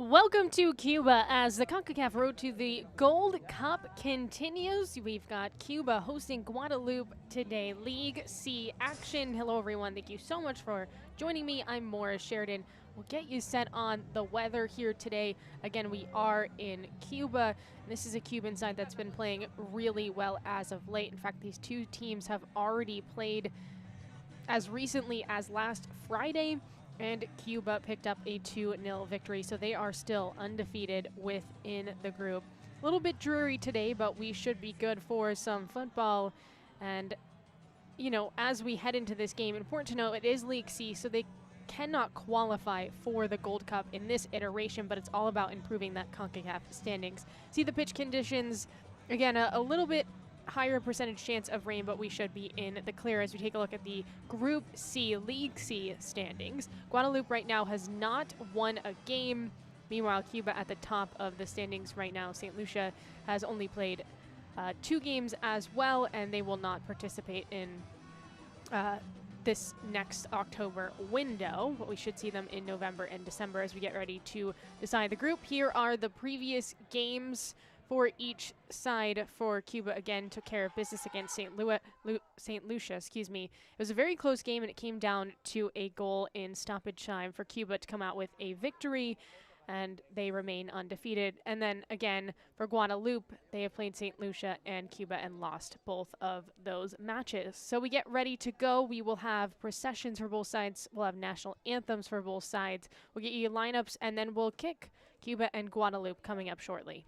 Welcome to Cuba as the Concacaf road to the Gold Cup continues. We've got Cuba hosting Guadeloupe today. League C action. Hello, everyone. Thank you so much for joining me. I'm Morris Sheridan. We'll get you set on the weather here today. Again, we are in Cuba. This is a Cuban side that's been playing really well as of late. In fact, these two teams have already played as recently as last Friday, and Cuba picked up a 2-0 victory, so they are still undefeated within the group. A little bit dreary today, but we should be good for some football. And, you know, as we head into this game, important to know it is League C, so they cannot qualify for the Gold Cup in this iteration, but it's all about improving that CONCACAF standings. See the pitch conditions, again, a little bit higher percentage chance of rain, but we should be in the clear as we take a look at the Group C, League C standings. Guadeloupe right now has not won a game. Meanwhile, Cuba at the top of the standings right now. St. Lucia has only played 2 games as well, and they will not participate in this next October window, but we should see them in November and December as we get ready to decide the group. Here are the previous games for each side. For Cuba, again, took care of business against St. Lucia. It was a very close game, and it came down to a goal in stoppage time for Cuba to come out with a victory, and they remain undefeated. And then again, for Guadeloupe, they have played St. Lucia and Cuba and lost both of those matches. So we get ready to go. We will have processions for both sides. We'll have national anthems for both sides. We'll get you lineups, and then we'll kick Cuba and Guadeloupe coming up shortly.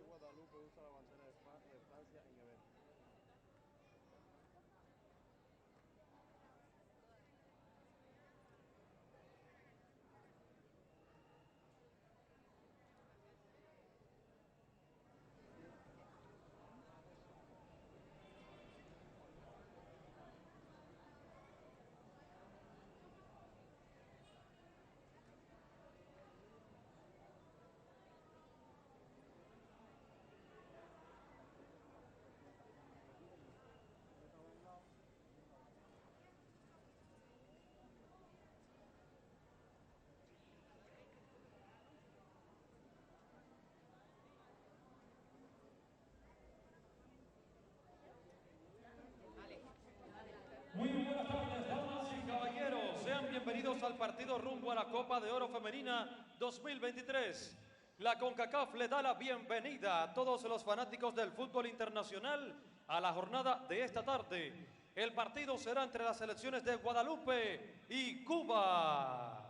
Guadalupe usa la bandera de Francia en eventos. Muy buenas tardes, damas y caballeros. Sean bienvenidos al partido rumbo a la Copa de Oro Femenina 2023. La CONCACAF le da la bienvenida a todos los fanáticos del fútbol internacional a la jornada de esta tarde. El partido será entre las selecciones de Guadalupe y Cuba.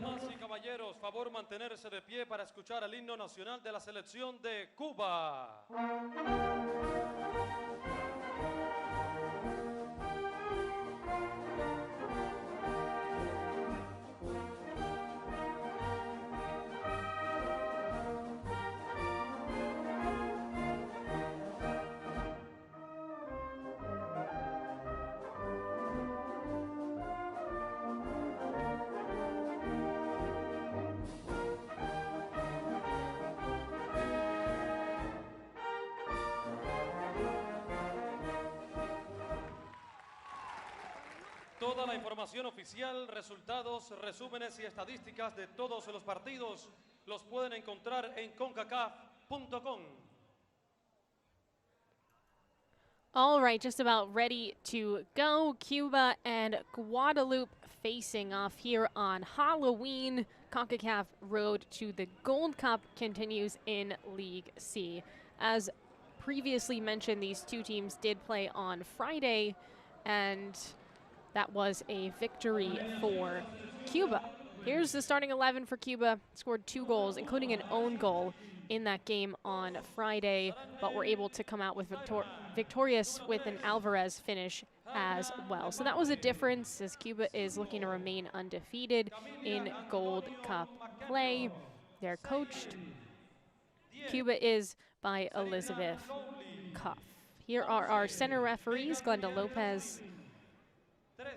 Damas y caballeros, favor mantenerse de pie para escuchar el himno nacional de la selección de Cuba. Toda la información oficial, resultados, resúmenes y estadísticas de todos los partidos los pueden encontrar en concacaf.com. All right, just about ready to go. Cuba and Guadeloupe facing off here on Halloween. Concacaf road to the Gold Cup continues in League C. As previously mentioned, these two teams did play on Friday, and that was a victory for Cuba. Here's the starting 11 for Cuba. Scored 2 goals, including an own goal in that game on Friday, but were able to come out with victorious with an Alvarez finish as well. So that was a difference, as Cuba is looking to remain undefeated in Gold Cup play. They're coached. Cuba is by Elizabeth Cuff. Here are our center referees. Glenda Lopez,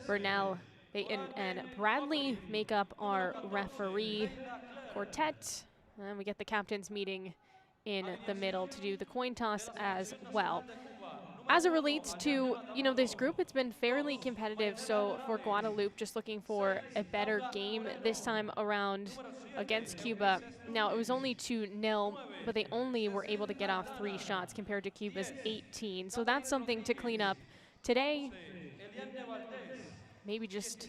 Bernal, Baton, and Bradley make up our referee quartet. And we get the captains meeting in the middle to do the coin toss as well. As it relates to, this group, it's been fairly competitive. So for Guadeloupe, just looking for a better game this time around against Cuba. Now, it was only 2-0, but they only were able to get off 3 shots compared to Cuba's 18. So that's something to clean up today. Maybe just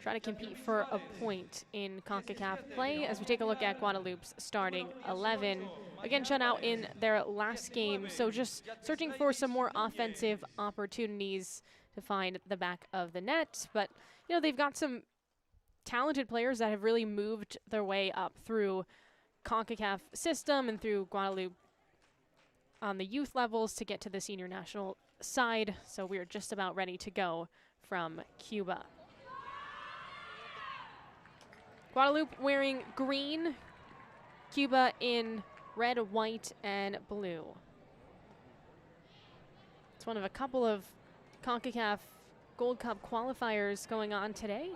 try to compete for a point in CONCACAF play as we take a look at Guadeloupe's starting 11. Again, shut out in their last game, so just searching for some more offensive opportunities to find the back of the net. But, they've got some talented players that have really moved their way up through CONCACAF system and through Guadeloupe on the youth levels to get to the senior national side. So we're just about ready to go from Cuba. Guadeloupe wearing green, Cuba in red, white, and blue. It's one of a couple of CONCACAF Gold Cup qualifiers going on today,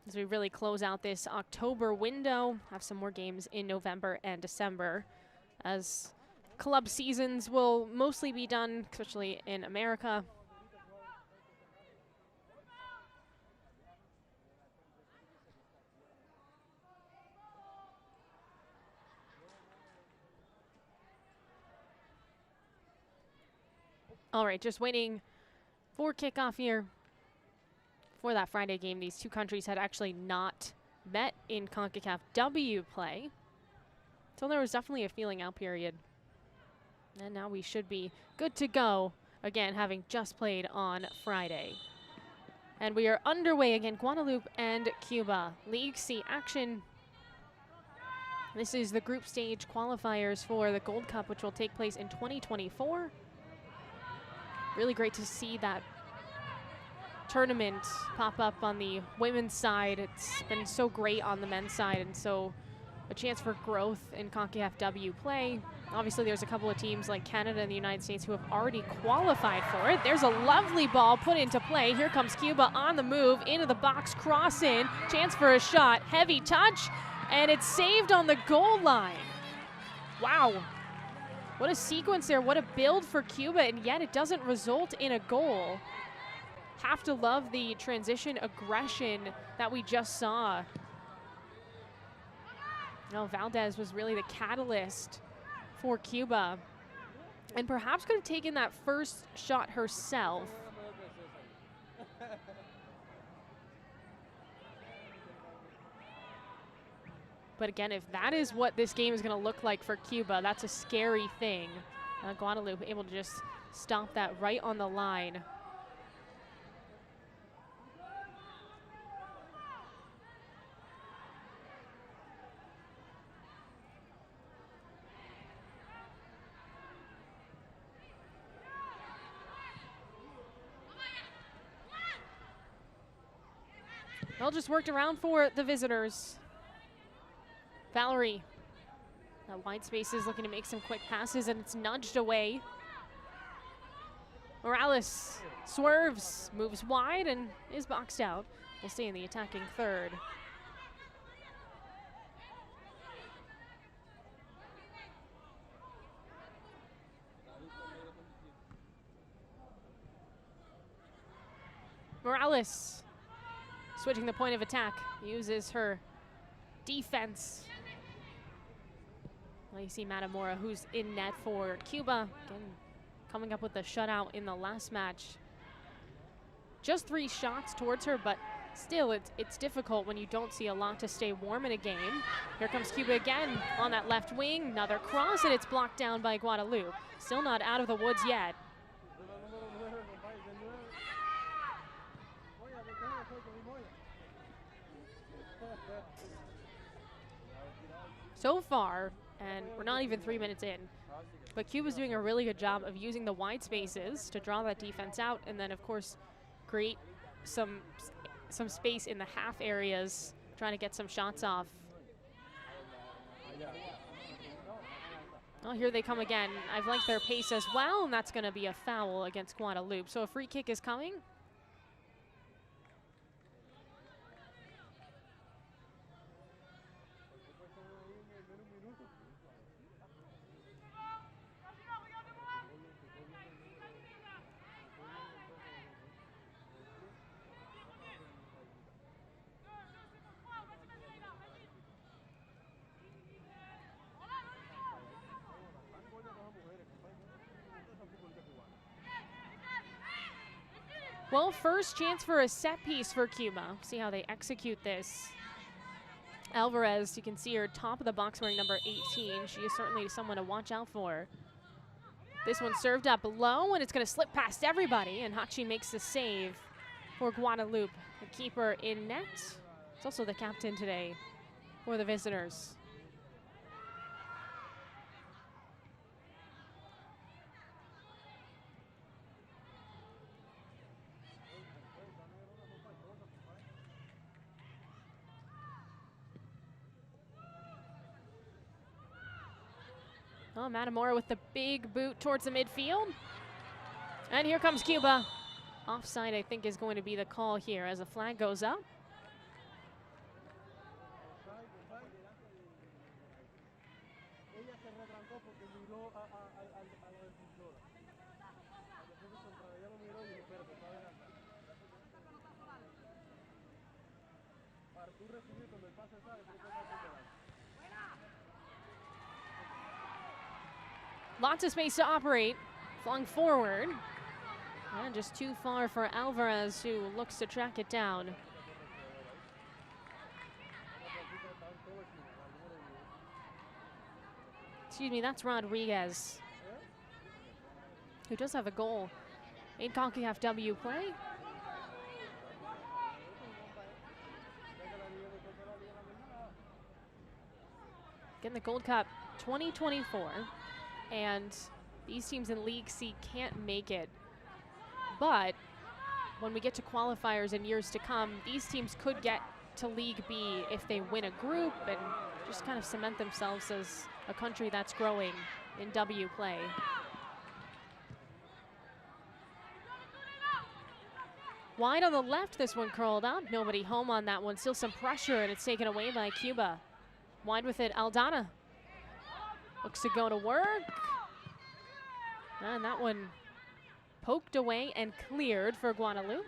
as we really close out this October window. Have some more games in November and December, as club seasons will mostly be done, especially in America. All right, just waiting for kickoff here for that Friday game. These two countries had actually not met in CONCACAF W play, so there was definitely a feeling out period. And now we should be good to go, again, having just played on Friday. And we are underway again, Guadeloupe and Cuba. League C action. This is the group stage qualifiers for the Gold Cup, which will take place in 2024. Really great to see that tournament pop up on the women's side. It's been so great on the men's side, and so a chance for growth in CONCACAF W play. Obviously, there's a couple of teams like Canada and the United States who have already qualified for it. There's a lovely ball put into play. Here comes Cuba on the move, into the box, cross in, chance for a shot, heavy touch, and it's saved on the goal line. Wow. What a sequence there, what a build for Cuba, and yet it doesn't result in a goal. Have to love the transition aggression that we just saw. Valdez was really the catalyst for Cuba, and perhaps could have taken that first shot herself. But again, if that is what this game is going to look like for Cuba, that's a scary thing. Guadeloupe able to just stop that right on the line. Well, just worked around for the visitors. Valerie. That wide space is looking to make some quick passes, and it's nudged away. Morales swerves, moves wide, and is boxed out. We'll stay in the attacking third. Morales switching the point of attack, uses her defense. Well, you see Matamora, who's in net for Cuba, again, coming up with a shutout in the last match. Just 3 shots towards her, but still, it's difficult when you don't see a lot to stay warm in a game. Here comes Cuba again on that left wing, another cross, and it's blocked down by Guadeloupe. Still not out of the woods yet. So far, and we're not even 3 minutes in, but Cuba's doing a really good job of using the wide spaces to draw that defense out, and then of course create some space in the half areas, trying to get some shots off. Oh, here they come again. I've liked their pace as well, and that's going to be a foul against Guadeloupe. So a free kick is coming. Well, first chance for a set piece for Cuba. See how they execute this. Alvarez, you can see her top of the box wearing number 18. She is certainly someone to watch out for. This one served up low, and it's going to slip past everybody, and Hachi makes the save for Guadeloupe. The keeper in net. It's also the captain today for the visitors. Oh, Matamora with the big boot towards the midfield. And here comes Cuba. Offside, I think, is going to be the call here as the flag goes up. Lots of space to operate, flung forward. And just too far for Alvarez, who looks to track it down. Excuse me, that's Rodriguez, who does have a goal in Concacaf W play. Getting the Gold Cup 2024. And these teams in League C can't make it. But when we get to qualifiers in years to come, these teams could get to League B if they win a group and just kind of cement themselves as a country that's growing in W play. Wide on the left, this one curled up. Nobody home on that one. Still some pressure, and it's taken away by Cuba. Wide with it, Aldana. Looks to go to work. And that one poked away and cleared for Guadeloupe.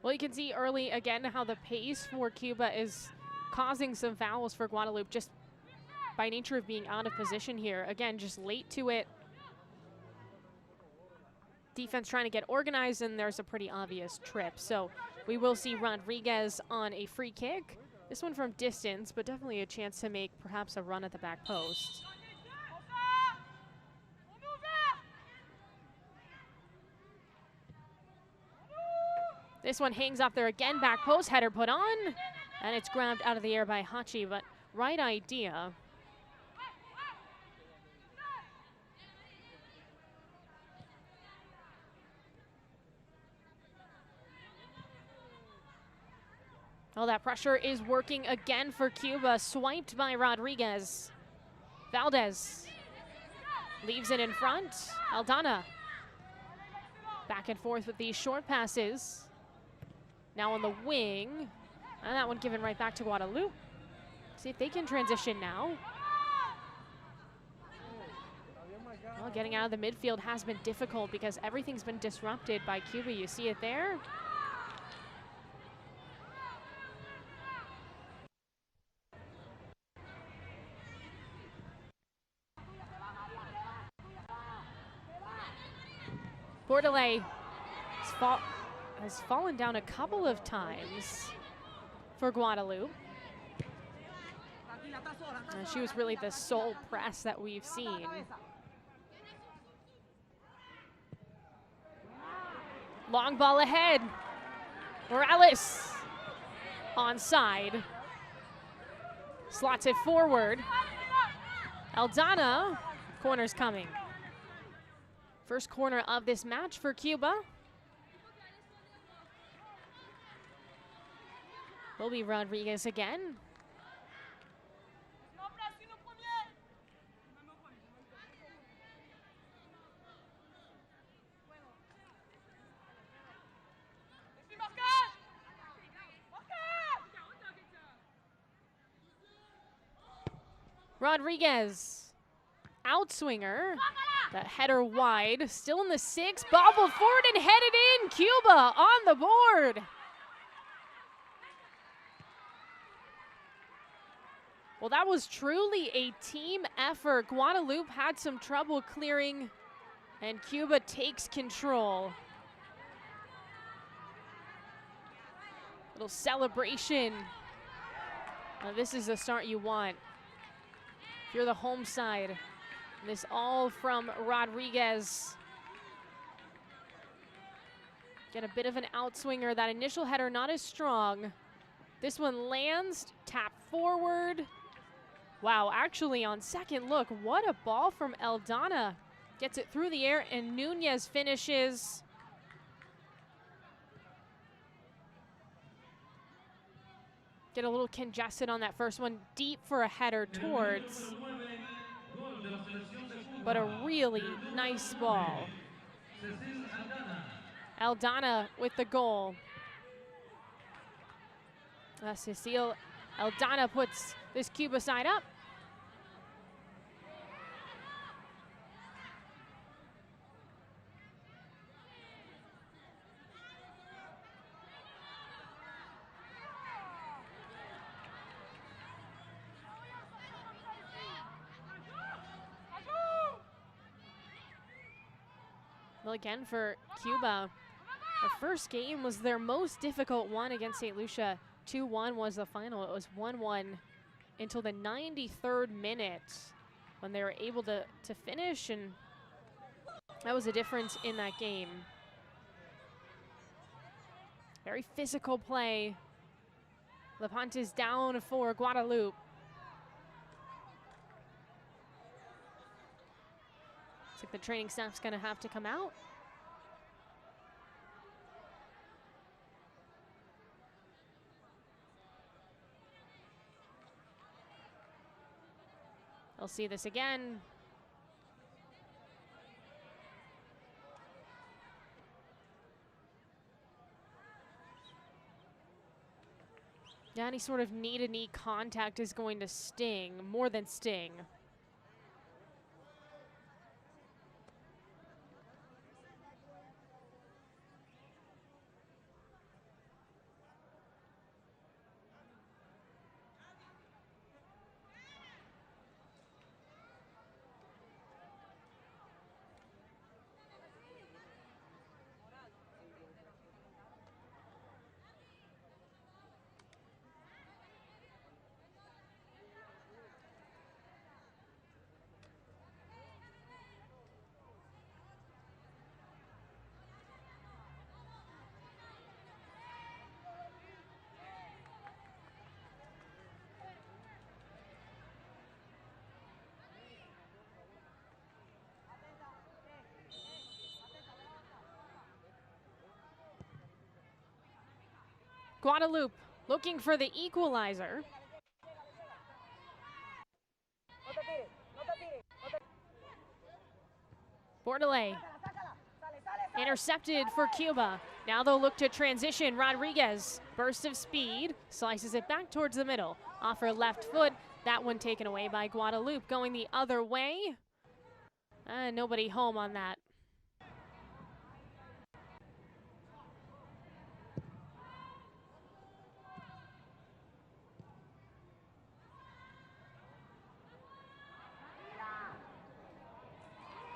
Well, you can see early again how the pace for Cuba is causing some fouls for Guadeloupe just by nature of being out of position here. Again, just late to it. Defense trying to get organized, and there's a pretty obvious trip. So we will see Rodriguez on a free kick. This one from distance, but definitely a chance to make perhaps a run at the back post. This one hangs off there again, back post, header put on, and it's grabbed out of the air by Hachi, but right idea. Oh, that pressure is working again for Cuba, swiped by Rodriguez. Valdez leaves it in front. Aldana back and forth with these short passes. Now on the wing, and that one given right back to Guadeloupe. See if they can transition now. Well, getting out of the midfield has been difficult because everything's been disrupted by Cuba. You see it there. Bordelais has fallen down a couple of times for Guadeloupe. She was really the sole press that we've seen. Long ball ahead. Morales onside. Slots it forward. Aldana, corner's coming. First corner of this match for Cuba. Will be Rodriguez again. Rodriguez, outswinger. That header wide, still in the 6, bobbled forward and headed in. Cuba on the board. Well, that was truly a team effort. Guadeloupe had some trouble clearing, and Cuba takes control. Little celebration. Now, this is the start you want if you're the home side. This all from Rodriguez. Get a bit of an outswinger. That initial header not as strong. This one lands, tap forward. Wow, actually on second look, what a ball from Aldana. Gets it through the air and Nunez finishes. Get a little congested on that first one, deep for a header towards. But a really nice ball. Aldana with the goal. Cecile Aldana puts this Cuba side up. Well, again for Cuba, the first game was their most difficult one against St. Lucia. 2-1 was the final. It was 1-1 until the 93rd minute when they were able to finish, and that was a difference in that game. Very physical play. Lepanto is down for Guadeloupe. Looks like the training staff's gonna have to come out. They'll see this again. Yeah, any sort of knee-to-knee contact is going to sting, more than sting. Guadeloupe looking for the equalizer. Bordelais intercepted for Cuba. Now they'll look to transition. Rodriguez, burst of speed, slices it back towards the middle. Off her left foot, that one taken away by Guadeloupe. Going the other way. Nobody home on that.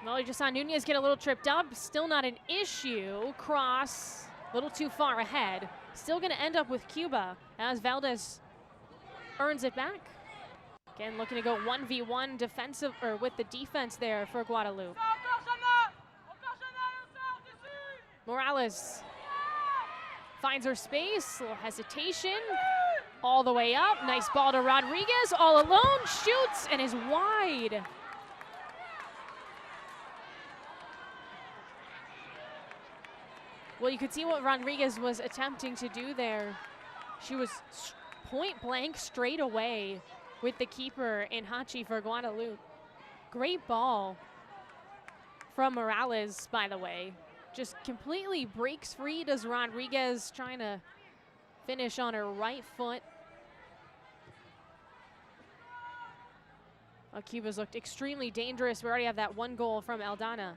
Well, you just saw Nunez get a little tripped up. Still not an issue. Cross, a little too far ahead. Still going to end up with Cuba as Valdez earns it back. Again, looking to go 1v1 defensive, or with the defense there for Guadeloupe. Morales finds her space, a little hesitation. All the way up, nice ball to Rodriguez, all alone, shoots and is wide. Well, you could see what Rodriguez was attempting to do there. She was point blank straight away with the keeper in Hachi for Guadeloupe. Great ball from Morales, by the way. Just completely breaks free, does Rodriguez, trying to finish on her right foot. Cuba's looked extremely dangerous. We already have that one goal from Aldana.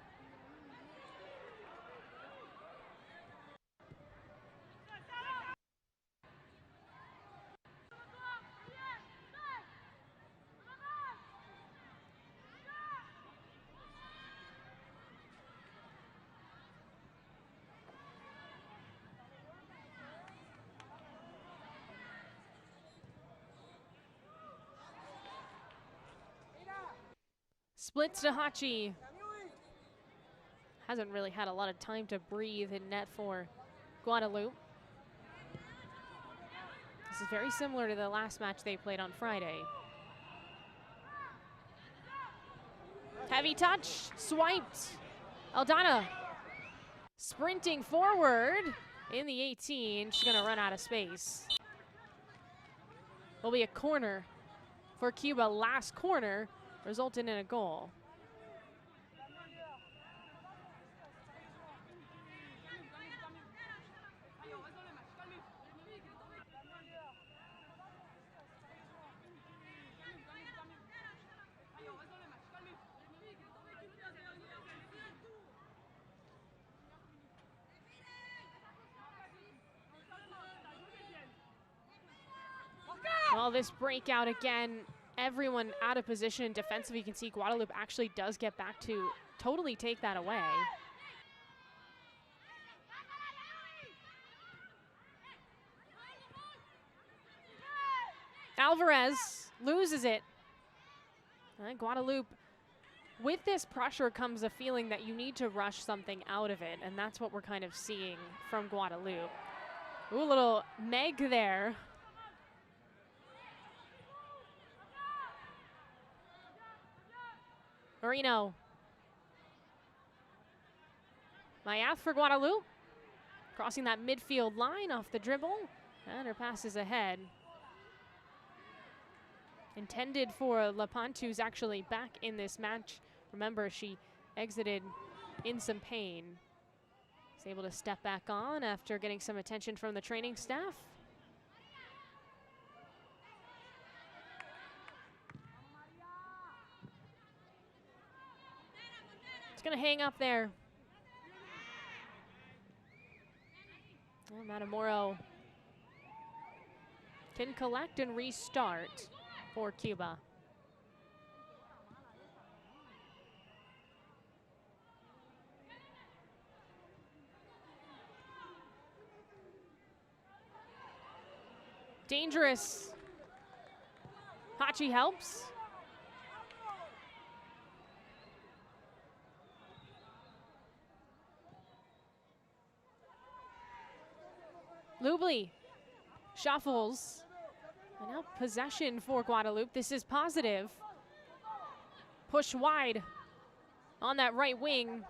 Splits to Hachi. Hasn't really had a lot of time to breathe in net for Guadeloupe. This is very similar to the last match they played on Friday. Heavy touch, swiped. Aldana sprinting forward in the 18. She's gonna run out of space. Will be a corner for Cuba, last corner, resulting in a goal. Well, this breakout again, everyone out of position defensively. You can see Guadeloupe actually does get back to totally take that away. Alvarez loses it. Guadeloupe, with this pressure comes a feeling that you need to rush something out of it, and that's what we're kind of seeing from Guadeloupe. Ooh, a little Meg there. Marino. Mayath for Guadeloupe. Crossing that midfield line off the dribble. And her pass is ahead. Intended for Lapantu, who's actually back in this match. Remember, she exited in some pain. Was able to step back on after getting some attention from the training staff. Gonna hang up there. Well, Matamoro can collect and restart for Cuba. Dangerous. Hachi helps. Lubli shuffles. And now possession for Guadeloupe. This is positive. Push wide on that right wing.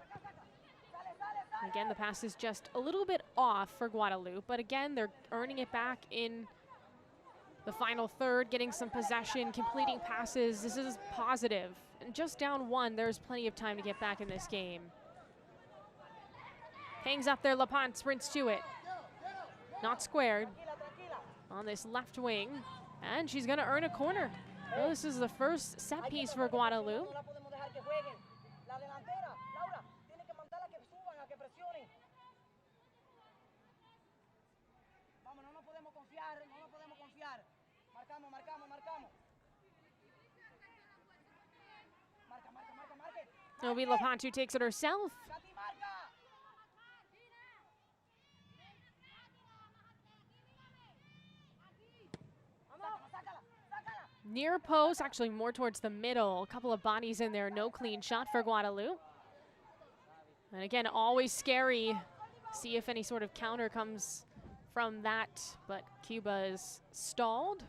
Again, the pass is just a little bit off for Guadeloupe, but again, they're earning it back in the final third, getting some possession, completing passes. This is positive. And just down 1, there's plenty of time to get back in this game. Hangs up there, LaPont sprints to it. Not squared on this left wing, and she's gonna earn a corner. Well, this is the first set piece for Guadeloupe. It'll be LaPont who takes it herself. Near post, actually more towards the middle. A couple of bodies in there, no clean shot for Guadeloupe. And again, always scary. See if any sort of counter comes from that, but Cuba is stalled.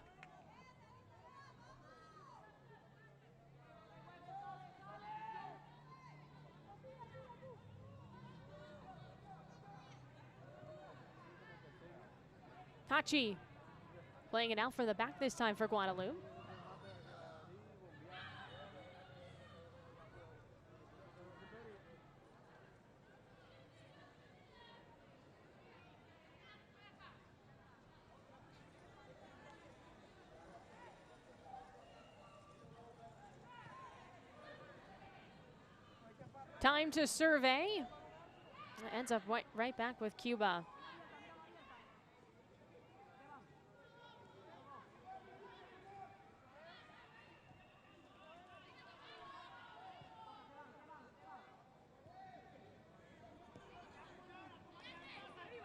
Hachi playing it out from the back this time for Guadeloupe. Time to survey. Ends up right back with Cuba.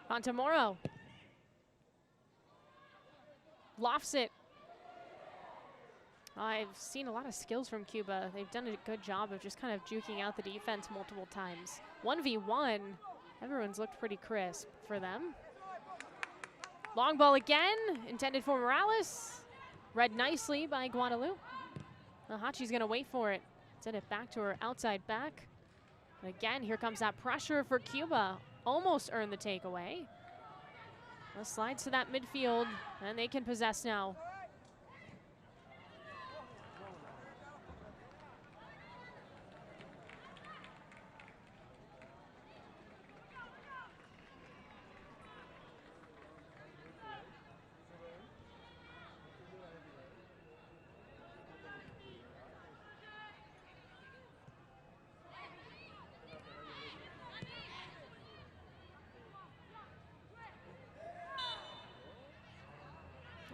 Contamoro lofts it. I've seen a lot of skills from Cuba. They've done a good job of just kind of juking out the defense multiple times. 1v1, everyone's looked pretty crisp for them. Long ball again, intended for Morales. Read nicely by Guadeloupe. Hachi's gonna wait for it. Send it back to her outside back. Again, here comes that pressure for Cuba. Almost earned the takeaway. Well, slides to that midfield, and they can possess now.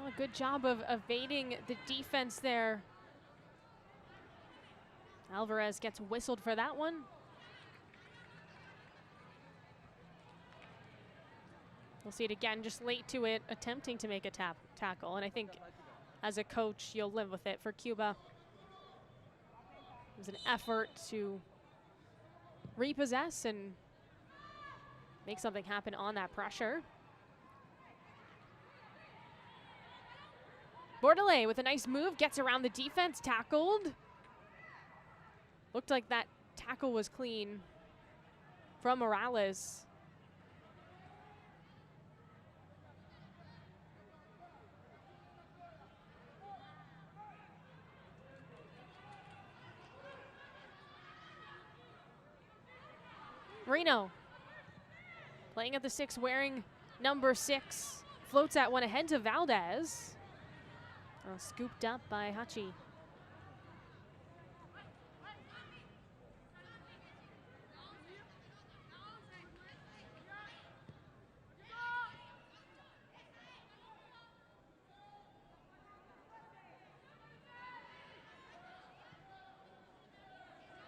Oh, good job of evading the defense there. Alvarez gets whistled for that one. We'll see it again, just late to it, attempting to make a tackle. And I think as a coach, you'll live with it for Cuba. It was an effort to repossess and make something happen on that pressure. Bordelais with a nice move, gets around the defense, tackled. Looked like that tackle was clean from Morales. Reno playing at the 6, wearing number 6. Floats that one ahead to Valdez. Scooped up by Hachi.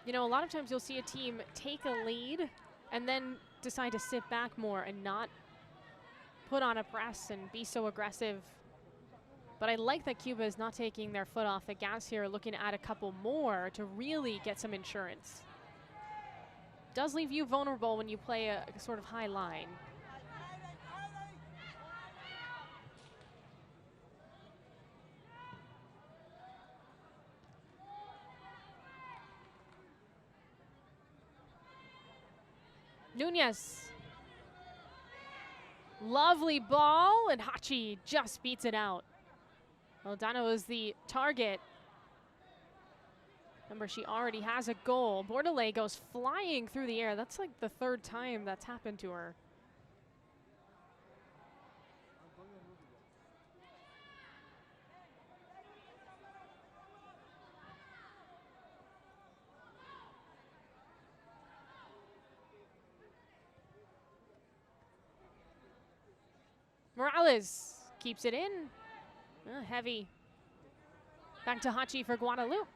You know, a lot of times you'll see a team take a lead and then decide to sit back more and not put on a press and be so aggressive. But I like that Cuba is not taking their foot off the gas here, looking to add a couple more to really get some insurance. Does leave you vulnerable when you play a sort of high line. Nunez Lovely ball, and Hachi just beats it out. Aldana was the target. Remember, she already has a goal. Bordelais goes flying through the air. That's like the third time that's happened to her. Morales keeps it in. Heavy. Back to Hachi for Guadeloupe.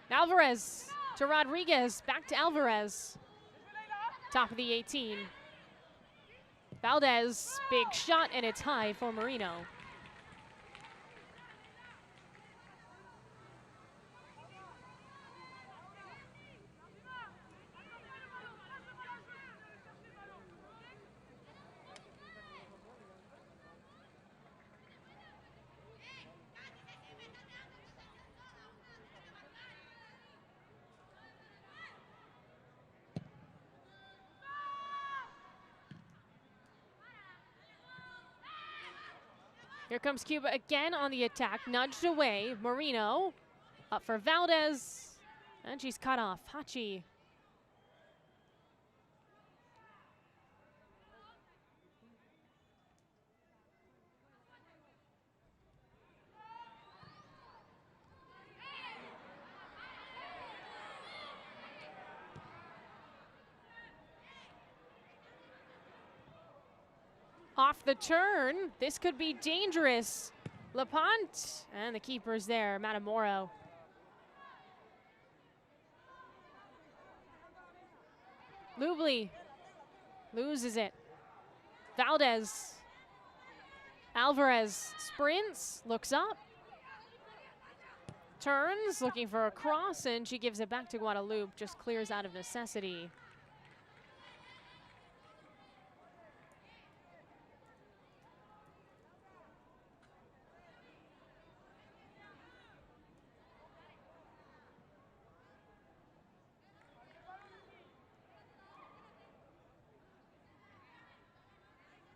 Alvarez to Rodriguez. Back to Alvarez. Top of the 18. Valdez, big shot, and it's high for Marino. Here comes Cuba again on the attack, nudged away. Marino up for Valdez, and she's cut off. Hachi. Off the turn, this could be dangerous. Lapont, and the keeper's there, Matamoro. Lubli loses it. Valdez. Alvarez sprints, looks up. Turns, looking for a cross, and she gives it back to Guadeloupe, just clears out of necessity.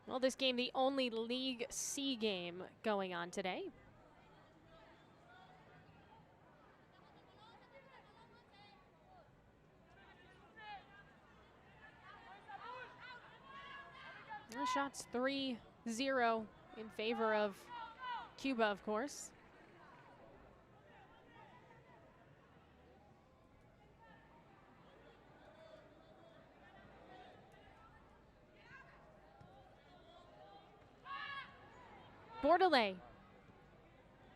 Well, this game, the only League C game going on today. The shot's 3-0 in favor of Cuba, of course. Bordelais.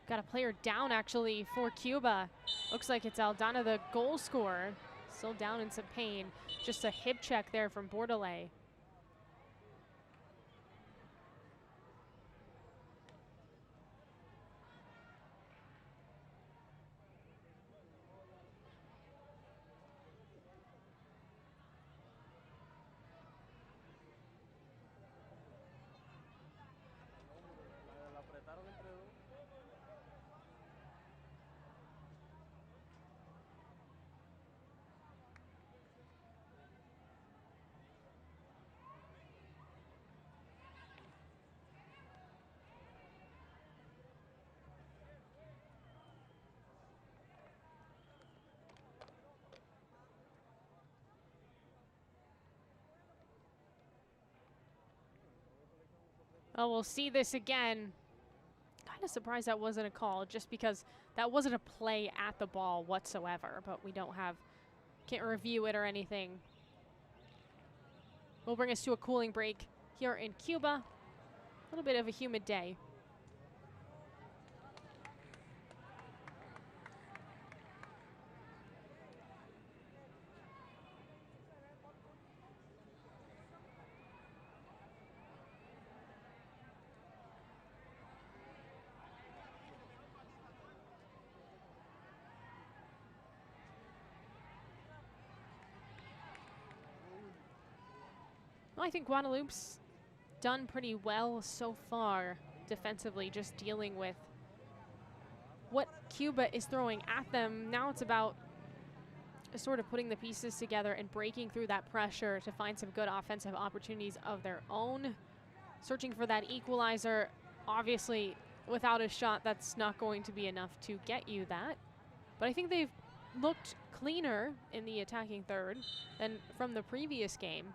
Got a player down, actually, for Cuba. Looks like it's Aldana, the goal scorer. Still down in some pain. Just a hip check there from Bordelais. Oh, we'll see this again. Kind of surprised that wasn't a call, just because that wasn't a play at the ball whatsoever, but we can't review it or anything. Will bring us to a cooling break here in Cuba. A little bit of a humid day. Well, I think Guadeloupe's done pretty well so far defensively, just dealing with what Cuba is throwing at them. Now it's about sort of putting the pieces together and breaking through that pressure to find some good offensive opportunities of their own. Searching for that equalizer. Obviously, without a shot, that's not going to be enough to get you that. But I think they've looked cleaner in the attacking third than from the previous game.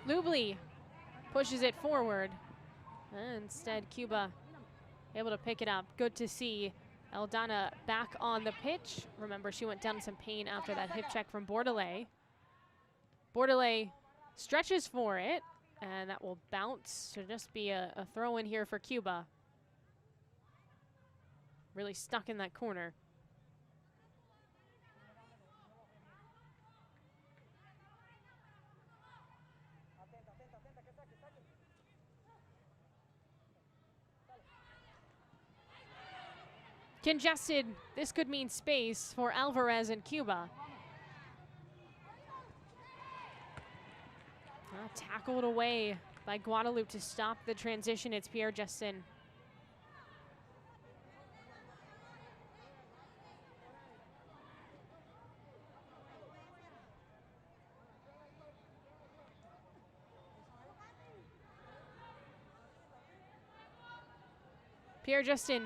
Lubli pushes it forward. And instead, Cuba able to pick it up. Good to see Aldana back on the pitch. Remember, she went down in some pain after that hip check from Bordelais. Bordelais stretches for it, and that will bounce to just be a throw in here for Cuba. Really stuck in that corner. Congested, this could mean space for Alvarez and Cuba. Tackled away by Guadeloupe to stop the transition. It's Pierre Justin. Pierre Justin.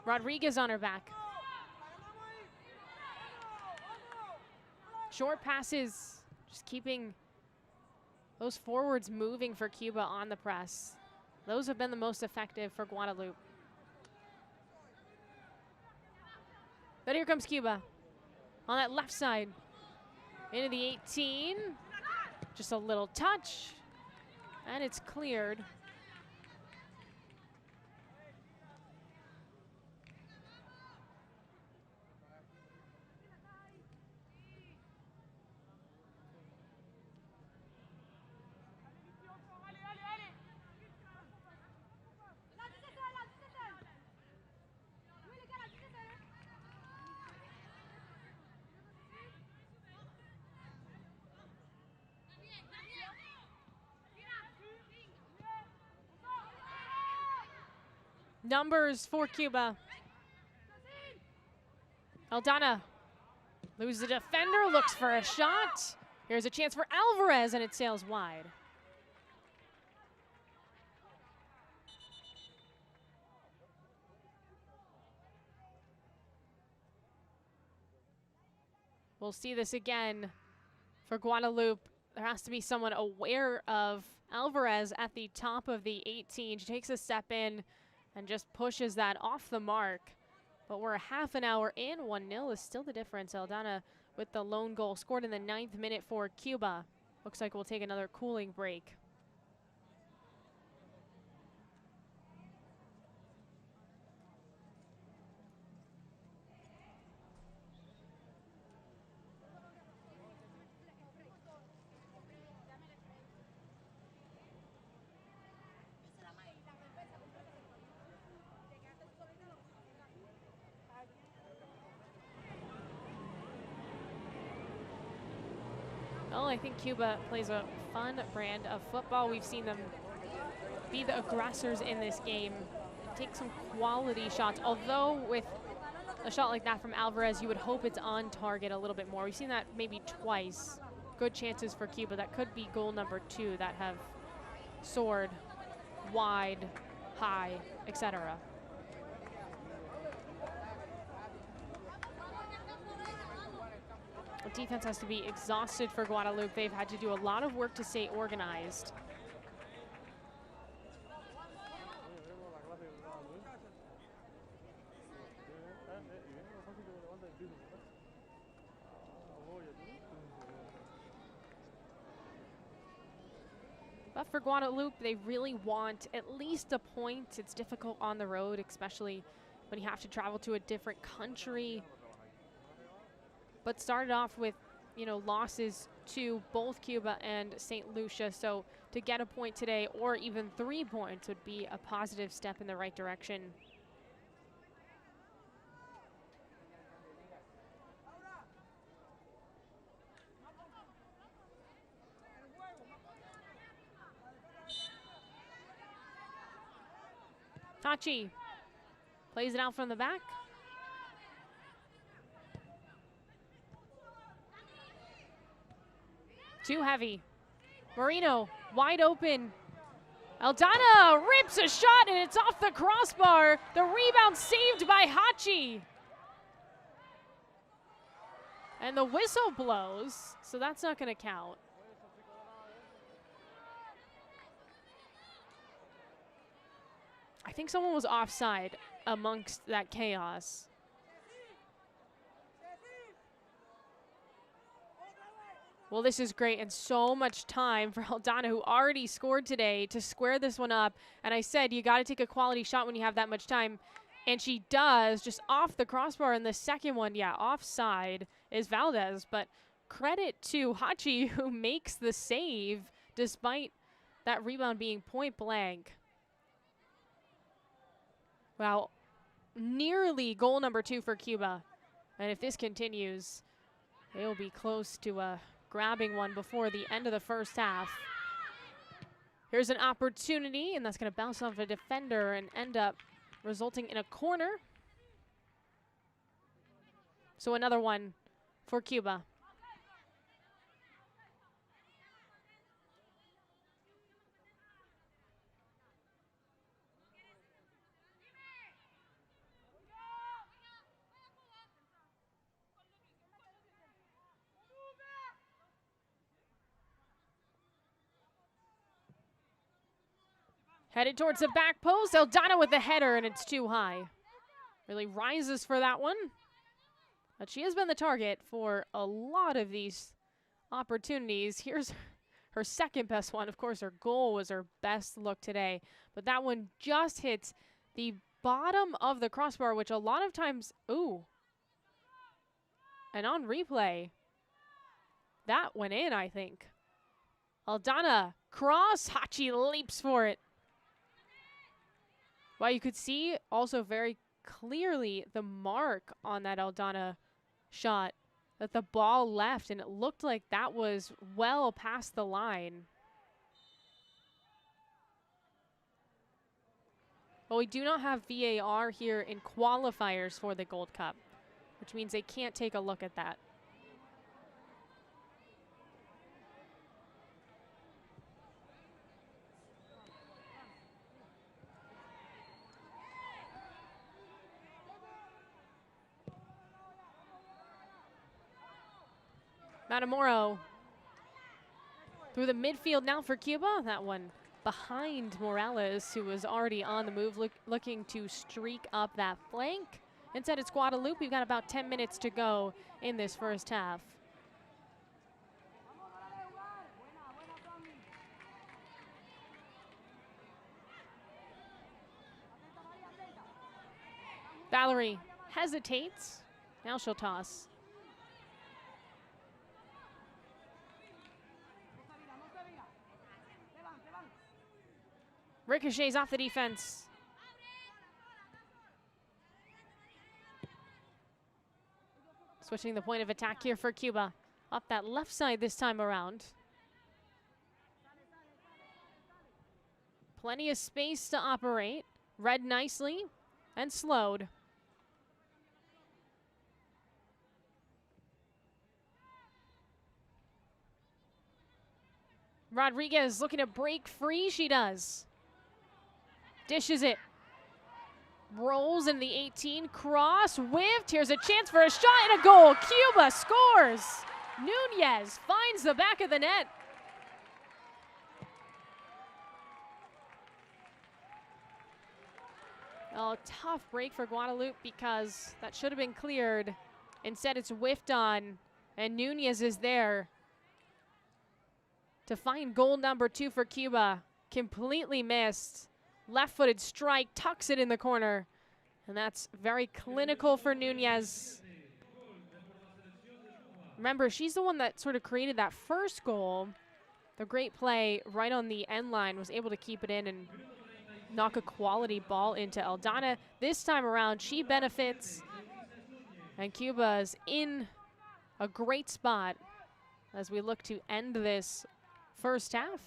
Rodriguez on her back. Short passes, just keeping those forwards moving for Cuba on the press. Those have been the most effective for Guadeloupe. But here comes Cuba on that left side. Into the 18. Just a little touch, and it's cleared. Numbers for Cuba. Aldana loses the defender, looks for a shot. Here's a chance for Alvarez, and it sails wide. We'll see this again for Guadeloupe. There has to be someone aware of Alvarez at the top of the 18. She takes a step in and just pushes that off the mark. But we're a half an hour in. 1-0 is still the difference. Aldana with the lone goal scored in the 9th minute for Cuba. Looks like we'll take another cooling break. Well, I think Cuba plays a fun brand of football. We've seen them be the aggressors in this game, take some quality shots. Although with a shot like that from Alvarez, you would hope it's on target a little bit more. We've seen that maybe twice. Good chances for Cuba. That could be goal number 2 that have soared wide, high, etc. The defense has to be exhausted for Guadeloupe. They've had to do a lot of work to stay organized. But for Guadeloupe, they really want at least a point. It's difficult on the road, especially when you have to travel to a different country. But started off with, losses to both Cuba and St. Lucia. So to get a point today, or even 3 points, would be a positive step in the right direction. Hachi plays it out from the back. Too heavy. Marino wide open. Aldana rips a shot and it's off the crossbar. The rebound saved by Hachi. And the whistle blows, so that's not going to count. I think someone was offside amongst that chaos. Well, this is great, and so much time for Aldana, who already scored today, to square this one up. And I said, you got to take a quality shot when you have that much time. And she does, just off the crossbar. And the second one, yeah, offside is Valdez. But credit to Hachi, who makes the save despite that rebound being point blank. Wow, nearly goal number 2 for Cuba. And if this continues, they will be close to grabbing one before the end of the first half. Here's an opportunity, and that's going to bounce off a defender and end up resulting in a corner. So another one for Cuba. Headed towards the back post. Aldana with the header, and it's too high. Really rises for that one. But she has been the target for a lot of these opportunities. Here's her second best one. Of course, her goal was her best look today. But that one just hits the bottom of the crossbar, which a lot of times, ooh. And on replay, that went in, I think. Aldana, cross, Hachi leaps for it. Well, you could see also very clearly the mark on that Aldana shot, that the ball left, and it looked like that was well past the line. Well, we do not have VAR here in qualifiers for the Gold Cup, which means they can't take a look at that. Matamoro through the midfield now for Cuba. That one behind Morales, who was already on the move, looking to streak up that flank. Instead, it's Guadeloupe. We've got about 10 minutes to go in this first half. Valerie hesitates. Now she'll toss. Ricochets off the defense. Switching the point of attack here for Cuba. Up that left side this time around. Plenty of space to operate. Read nicely and slowed. Rodriguez looking to break free. She does. Dishes it. Rolls in the 18. Cross. Whiffed. Here's a chance for a shot and a goal. Cuba scores. Nunez finds the back of the net. Oh, tough break for Guadeloupe because that should have been cleared. Instead, it's whiffed on, and Nunez is there to find goal number 2 for Cuba. Completely missed. Left-footed strike, tucks it in the corner. And that's very clinical for Nunez. Remember, she's the one that sort of created that first goal. The great play right on the end line, was able to keep it in and knock a quality ball into Aldana. This time around, she benefits. And Cuba's in a great spot as we look to end this first half.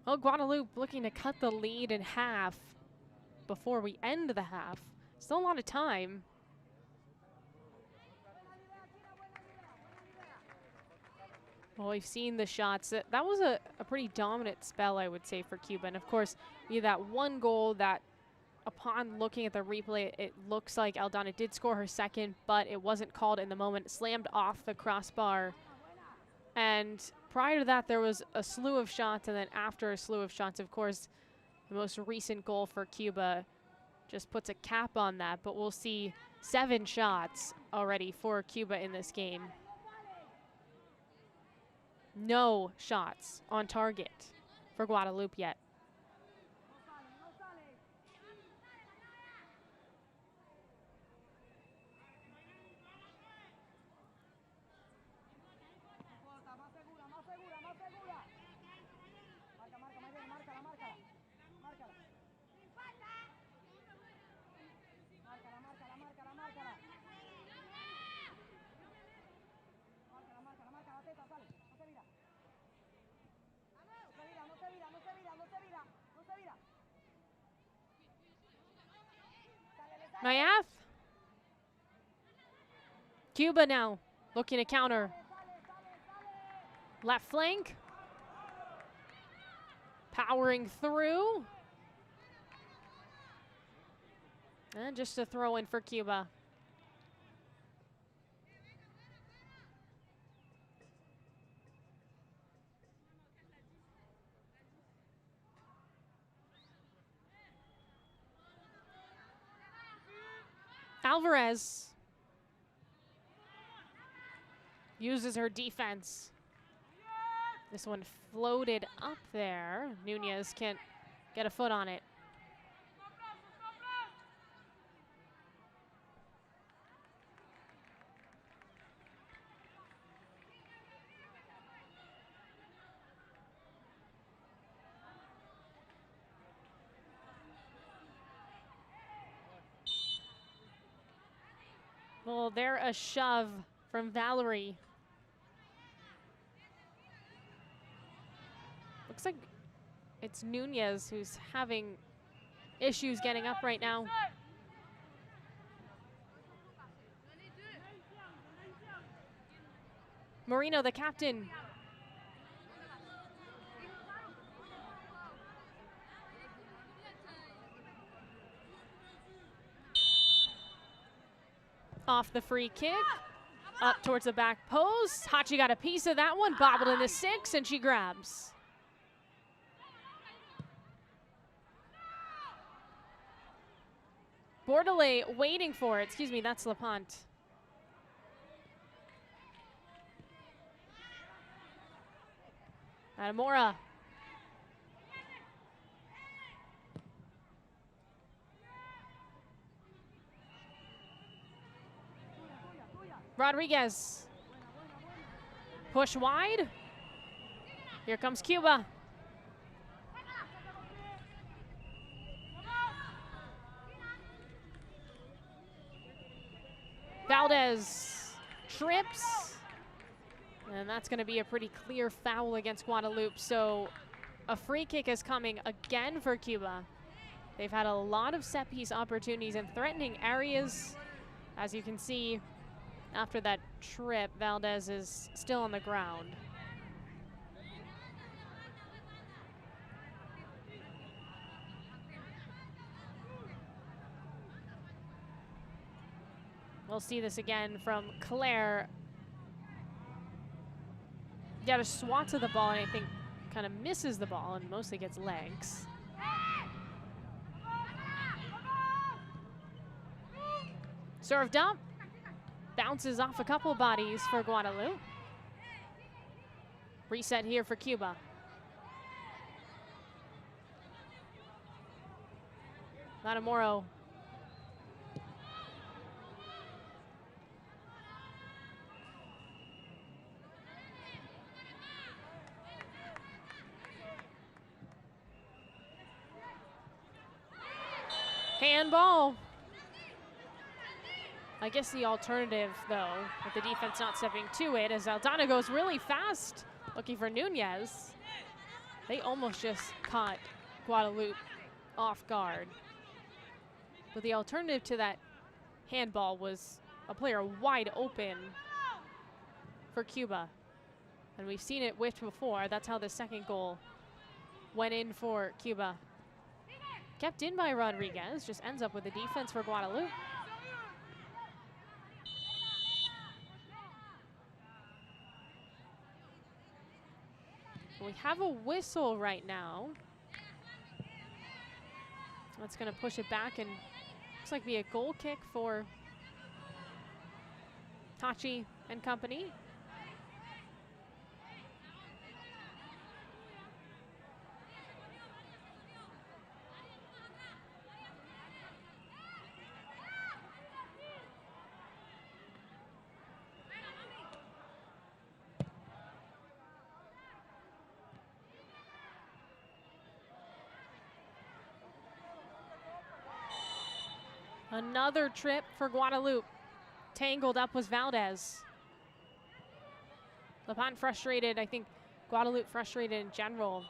Well, Guadeloupe looking to cut the lead in half before we end the half. Still a lot of time. Well, we've seen the shots. That was a pretty dominant spell, I would say, for Cuba. And of course, we had that one goal that, upon looking at the replay, it looks like Aldana did score her second, but it wasn't called in the moment. It slammed off the crossbar. And prior to that, there was a slew of shots. And then after a slew of shots, of course, the most recent goal for Cuba just puts a cap on that. But we'll see 7 shots already for Cuba in this game. No shots on target for Guadeloupe yet. Mayath. Cuba now looking to counter. Left flank. Powering through. And just a throw in for Cuba. Alvarez uses her defense. This one floated up there. Nunez can't get a foot on it. Well, there a shove from Valerie. Looks like it's Nunez who's having issues getting up right now. Marino, the captain. Off the free kick, up towards the back post. Hachi got a piece of that one, bobbled in the 6, and she grabs. Bordelais waiting for it. Excuse me, that's Lapont. Adamora. Rodriguez. Push wide. Here comes Cuba. Valdez trips. And that's going to be a pretty clear foul against Guadeloupe. So a free kick is coming again for Cuba. They've had a lot of set piece opportunities in threatening areas. As you can see, after that trip, Valdez is still on the ground. We'll see this again from Claire. Yeah, swats at the ball, and I think kind of misses the ball and mostly gets legs. Served up. Bounces off a couple bodies for Guadeloupe. Reset here for Cuba. Matamoro. Handball. I guess the alternative, though, with the defense not stepping to it, as Aldana goes really fast, looking for Nunez. They almost just caught Guadeloupe off guard. But the alternative to that handball was a player wide open for Cuba. And we've seen it whiffed before. That's how the second goal went in for Cuba. Kept in by Rodriguez, just ends up with the defense for Guadeloupe. We have a whistle right now. That's going to push it back, and looks like be a goal kick for Hachi and company. Another trip for Guadeloupe. Tangled up was Valdez. Lepant frustrated. I think Guadeloupe frustrated in general.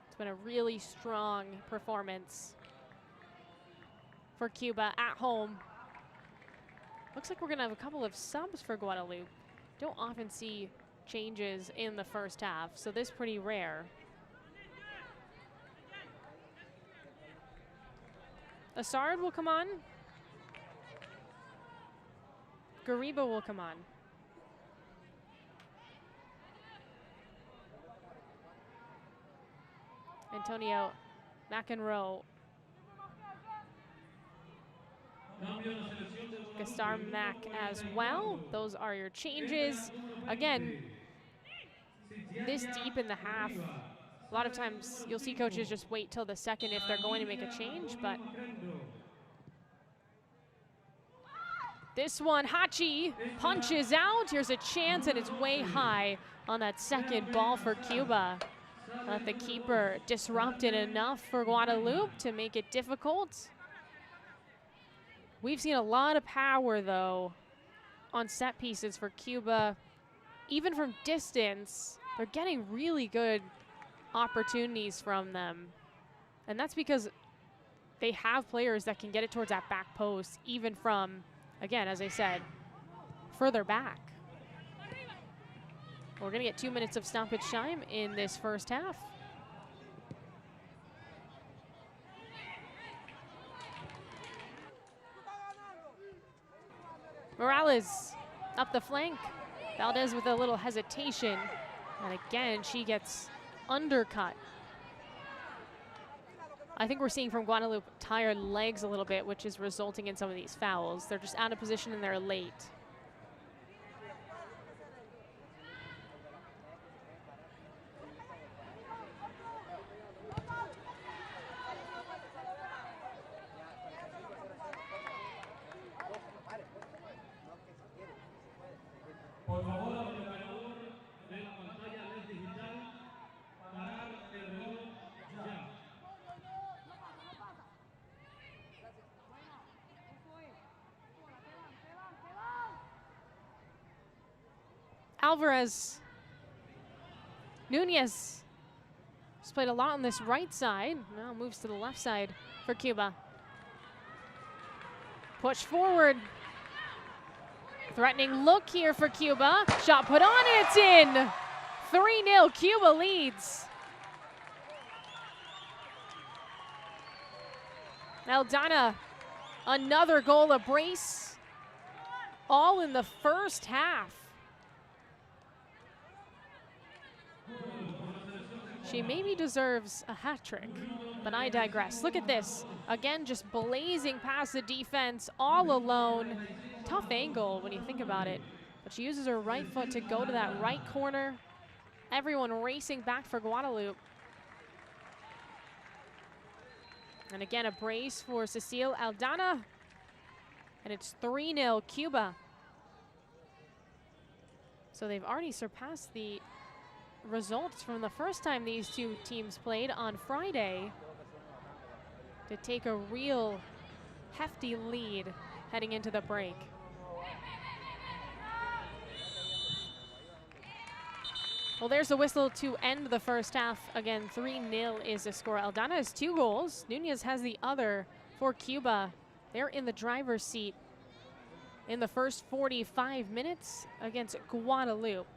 It's been a really strong performance for Cuba at home. Looks like we're going to have a couple of subs for Guadeloupe. Don't often see changes in the first half, so this is pretty rare. Assard will come on. Gariba will come on. Antonio McEnroe. Gastar Mack as well. Those are your changes. Again, this deep in the half, a lot of times you'll see coaches just wait till the second if they're going to make a change, but this one, Hachi punches out. Here's a chance, and it's way high on that second ball for Cuba. Let the keeper disrupt it enough for Guadeloupe to make it difficult. We've seen a lot of power, though, on set pieces for Cuba. Even from distance, they're getting really good opportunities from them. And that's because they have players that can get it towards that back post, even from, again, as I said, further back. We're going to get 2 minutes of stoppage time in this first half. Morales up the flank. Valdez with a little hesitation. And again, she gets undercut. I think we're seeing from Guadeloupe tired legs a little bit, which is resulting in some of these fouls. They're just out of position and they're late. Alvarez. Nunez has played a lot on this right side. Now moves to the left side for Cuba. Push forward. Threatening look here for Cuba. Shot put on, it's in. 3-0, Cuba leads. Aldana, another goal, a brace. All in the first half. She maybe deserves a hat trick, but I digress. Look at this. Again, just blazing past the defense, all alone. Tough angle when you think about it. But she uses her right foot to go to that right corner. Everyone racing back for Guadeloupe. And again, a brace for Cecile Aldana. And it's 3-0 Cuba. So they've already surpassed the results from the first time these two teams played on Friday to take a real hefty lead heading into the break. Well, there's the whistle to end the first half. Again, 3-0 is the score. Aldana has 2 goals. Nunez has the other for Cuba. They're in the driver's seat in the first 45 minutes against Guadeloupe.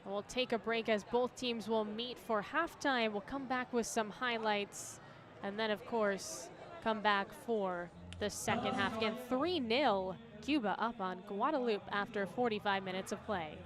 And we'll take a break as both teams will meet for halftime. We'll come back with some highlights and then, of course, come back for the second half. Again, 3-0, Cuba up on Guadeloupe after 45 minutes of play.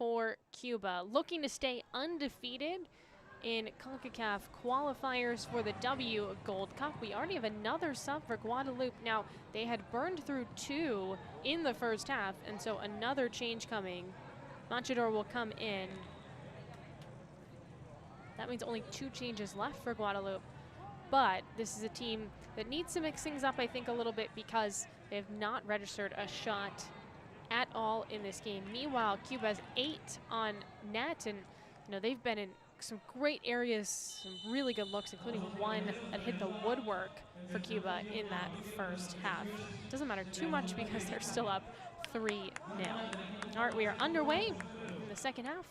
for Cuba, looking to stay undefeated in Concacaf qualifiers for the W Gold Cup. We already have another sub for Guadeloupe. Now, they had burned through 2 in the first half, and so another change coming. Maceo will come in. That means only 2 changes left for Guadeloupe. But this is a team that needs to mix things up, I think, a little bit, because they have not registered a shot at all in this game. Meanwhile, Cuba has 8 on net, and they've been in some great areas, some really good looks, including one that hit the woodwork for Cuba in that first half. Doesn't matter too much because they're still up 3-0. All right, we are underway in the second half.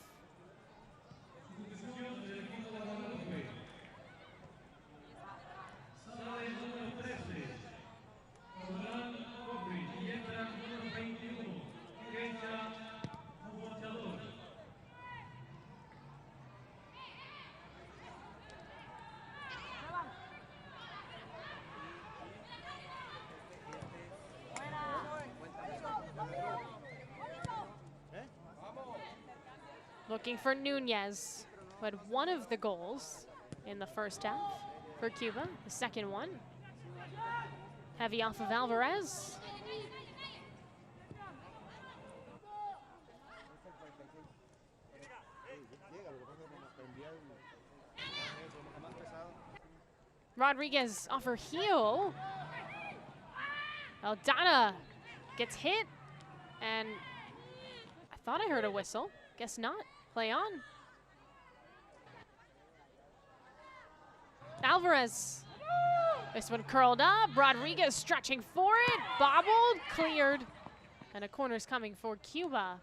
Looking for Nunez, who had one of the goals in the first half for Cuba, the second one. Heavy off of Alvarez. Rodriguez off her heel. Aldana gets hit, and I thought I heard a whistle. Guess not. Play on. Alvarez. This one curled up. Rodriguez stretching for it. Bobbled, cleared. And a corner's coming for Cuba.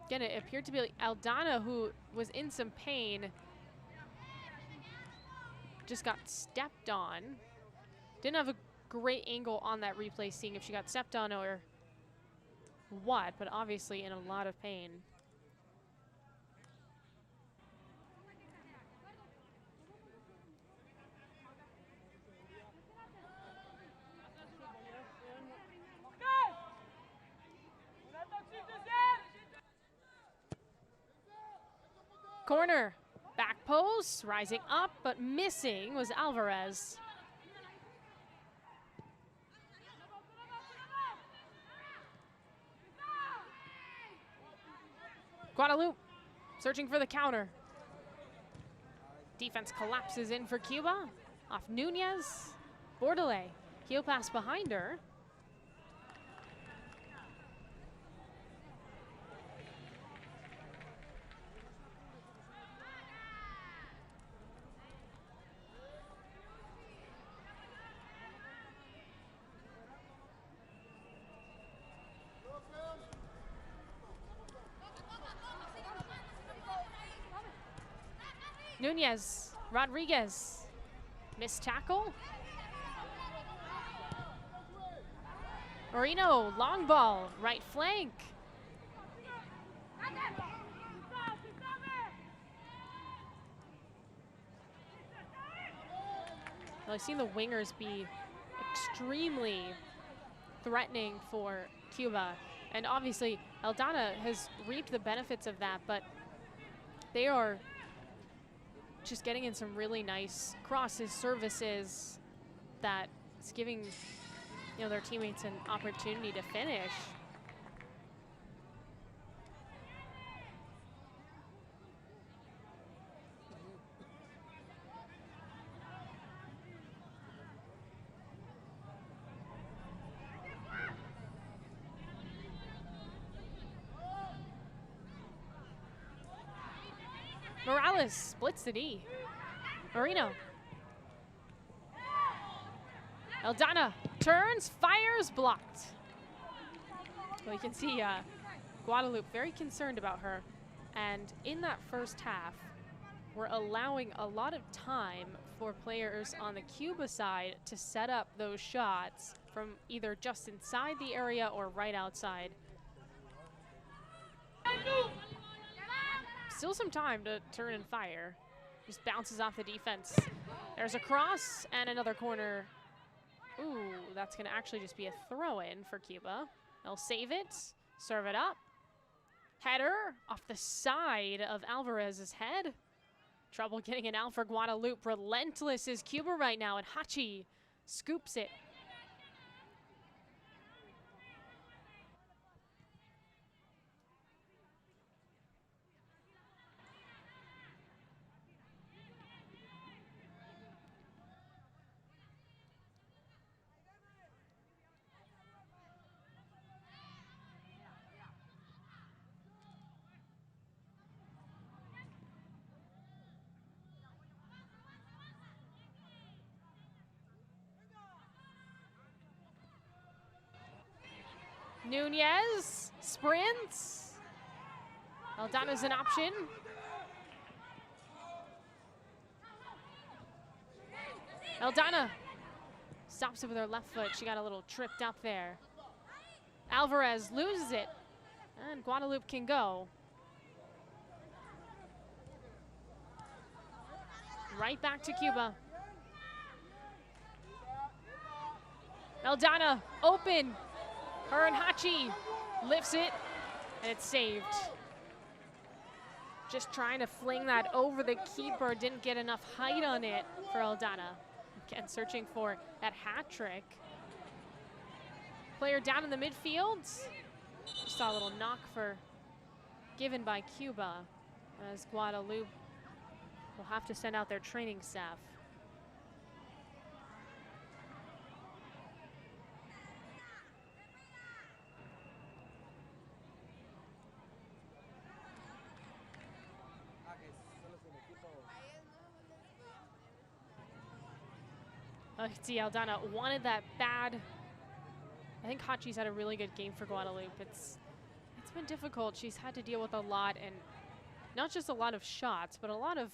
Again, it appeared to be Aldana, who was in some pain. Just got stepped on. Didn't have a great angle on that replay, seeing if she got stepped on or what, but obviously in a lot of pain. Corner, back post, rising up, but missing was Alvarez. Guadeloupe searching for the counter. Defense collapses in for Cuba. Off Nunez. Bordelais. Heel pass behind her. Nunez, Rodriguez, missed tackle. Moreno, long ball, right flank. Well, I've seen the wingers be extremely threatening for Cuba. And obviously, Aldana has reaped the benefits of that, but they are just getting in some really nice crosses, services that is giving their teammates an opportunity to finish. Morales splits the D. Moreno. Aldana turns, fires, blocked. Well, you can see Guadeloupe very concerned about her. And in that first half, we're allowing a lot of time for players on the Cuba side to set up those shots from either just inside the area or right outside. Still some time to turn and fire. Just bounces off the defense. There's a cross and another corner. Ooh, that's gonna actually just be a throw-in for Cuba. They'll save it, serve it up. Header off the side of Alvarez's head. Trouble getting it out for Guadeloupe. Relentless is Cuba right now, and Hachi scoops it. Nunez sprints. Aldana's an option. Aldana stops it with her left foot. She got a little tripped up there. Alvarez loses it, and Guadeloupe can go. Right back to Cuba. Aldana open. Her and Hachi lifts it, and it's saved. Just trying to fling that over the keeper. Didn't get enough height on it for Aldana. Again, searching for that hat trick. Player down in the midfield. Just saw a little knock given by Cuba, as Guadeloupe will have to send out their training staff. You can see Aldana wanted that bad. I think Hachi's had a really good game for Guadeloupe. It's been difficult. She's had to deal with a lot, and not just a lot of shots, but a lot of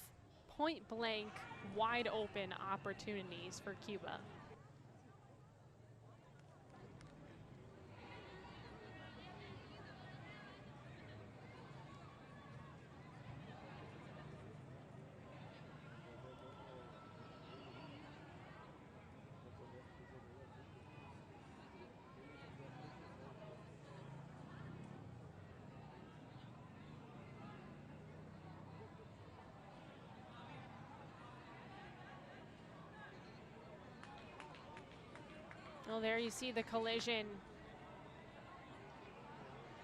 point blank, wide open opportunities for Cuba. Well, there you see the collision.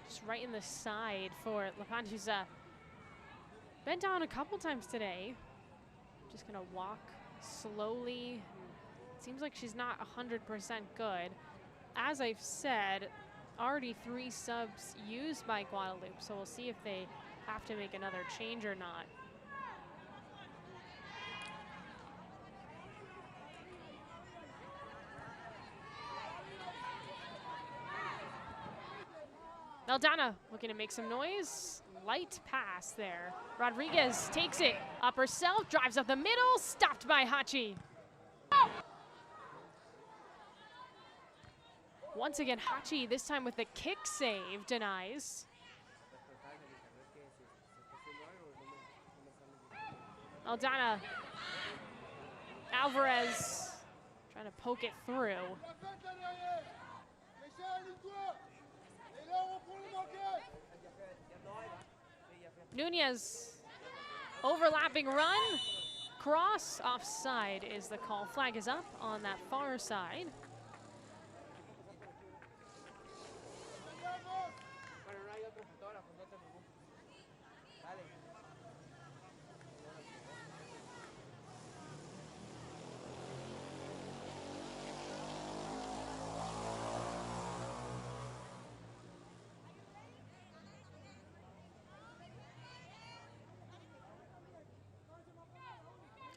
Just right in the side for Lapantusa. Bent down a couple times today. Just gonna walk slowly. Seems like she's not 100% good. As I've said, already 3 subs used by Guadeloupe, so we'll see if they have to make another change or not. Aldana looking to make some noise. Light pass there. Rodriguez takes it up herself, drives up the middle, stopped by Hachi. Once again, Hachi, this time with the kick save, denies. Aldana, Alvarez trying to poke it through. Nunez, overlapping run, cross, offside is the call. Flag is up on that far side.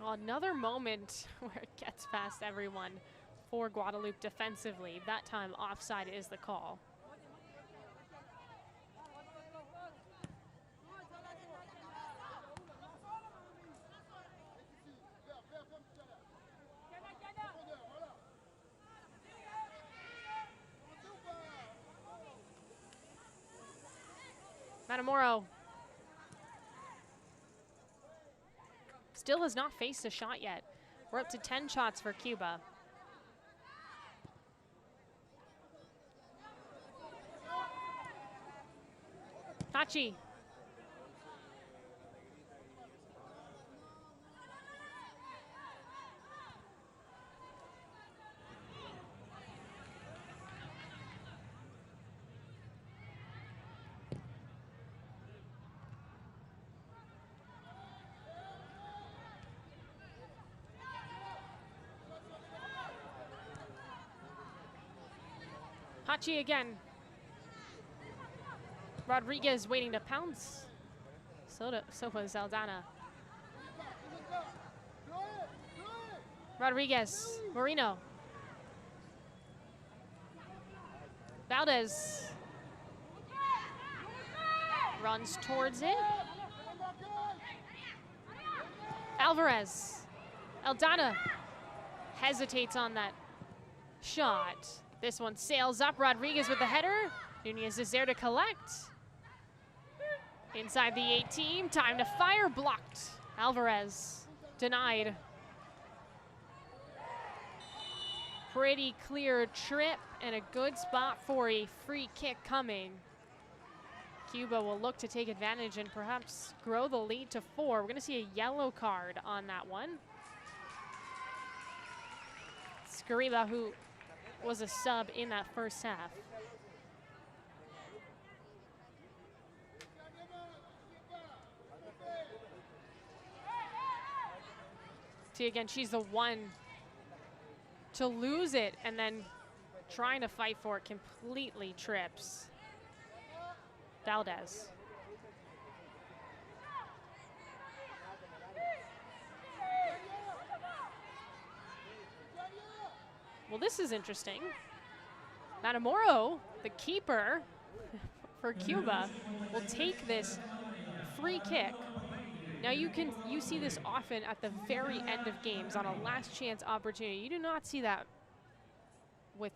Another moment where it gets past everyone for Guadeloupe defensively. That time offside is the call. Matamoro still has not faced a shot yet. We're up to 10 shots for Cuba. Hachi. Hachi again. Rodriguez waiting to pounce. So was Aldana. Rodriguez, Marino. Valdez runs towards it. Alvarez. Aldana hesitates on that shot. This one sails up. Rodriguez with the header. Nunez is there to collect. Inside the 18, time to fire, blocked. Alvarez denied. Pretty clear trip and a good spot for a free kick coming. Cuba will look to take advantage and perhaps grow the lead to 4. We're gonna see a yellow card on that one. Skariba, who was a sub in that first half. See, again, she's the one to lose it and then trying to fight for it completely trips. Valdez. Well, this is interesting. Matamoro, the keeper for Cuba, will take this free kick. Now you see this often at the very end of games on a last chance opportunity. You do not see that with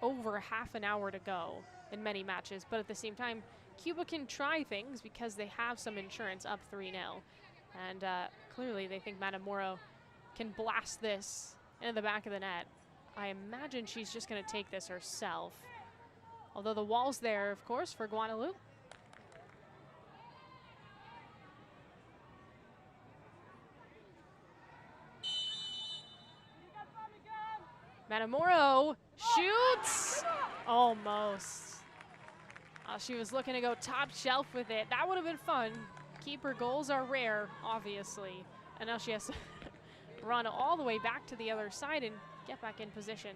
over half an hour to go in many matches, but at the same time, Cuba can try things because they have some insurance up 3-0. And clearly they think Matamoro can blast this into the back of the net. I imagine she's just gonna take this herself. Although the wall's there, of course, for Guadeloupe. Matamoro shoots, almost. She was looking to go top shelf with it. That would have been fun. Keeper goals are rare, obviously. And now she has to run all the way back to the other side and get back in position.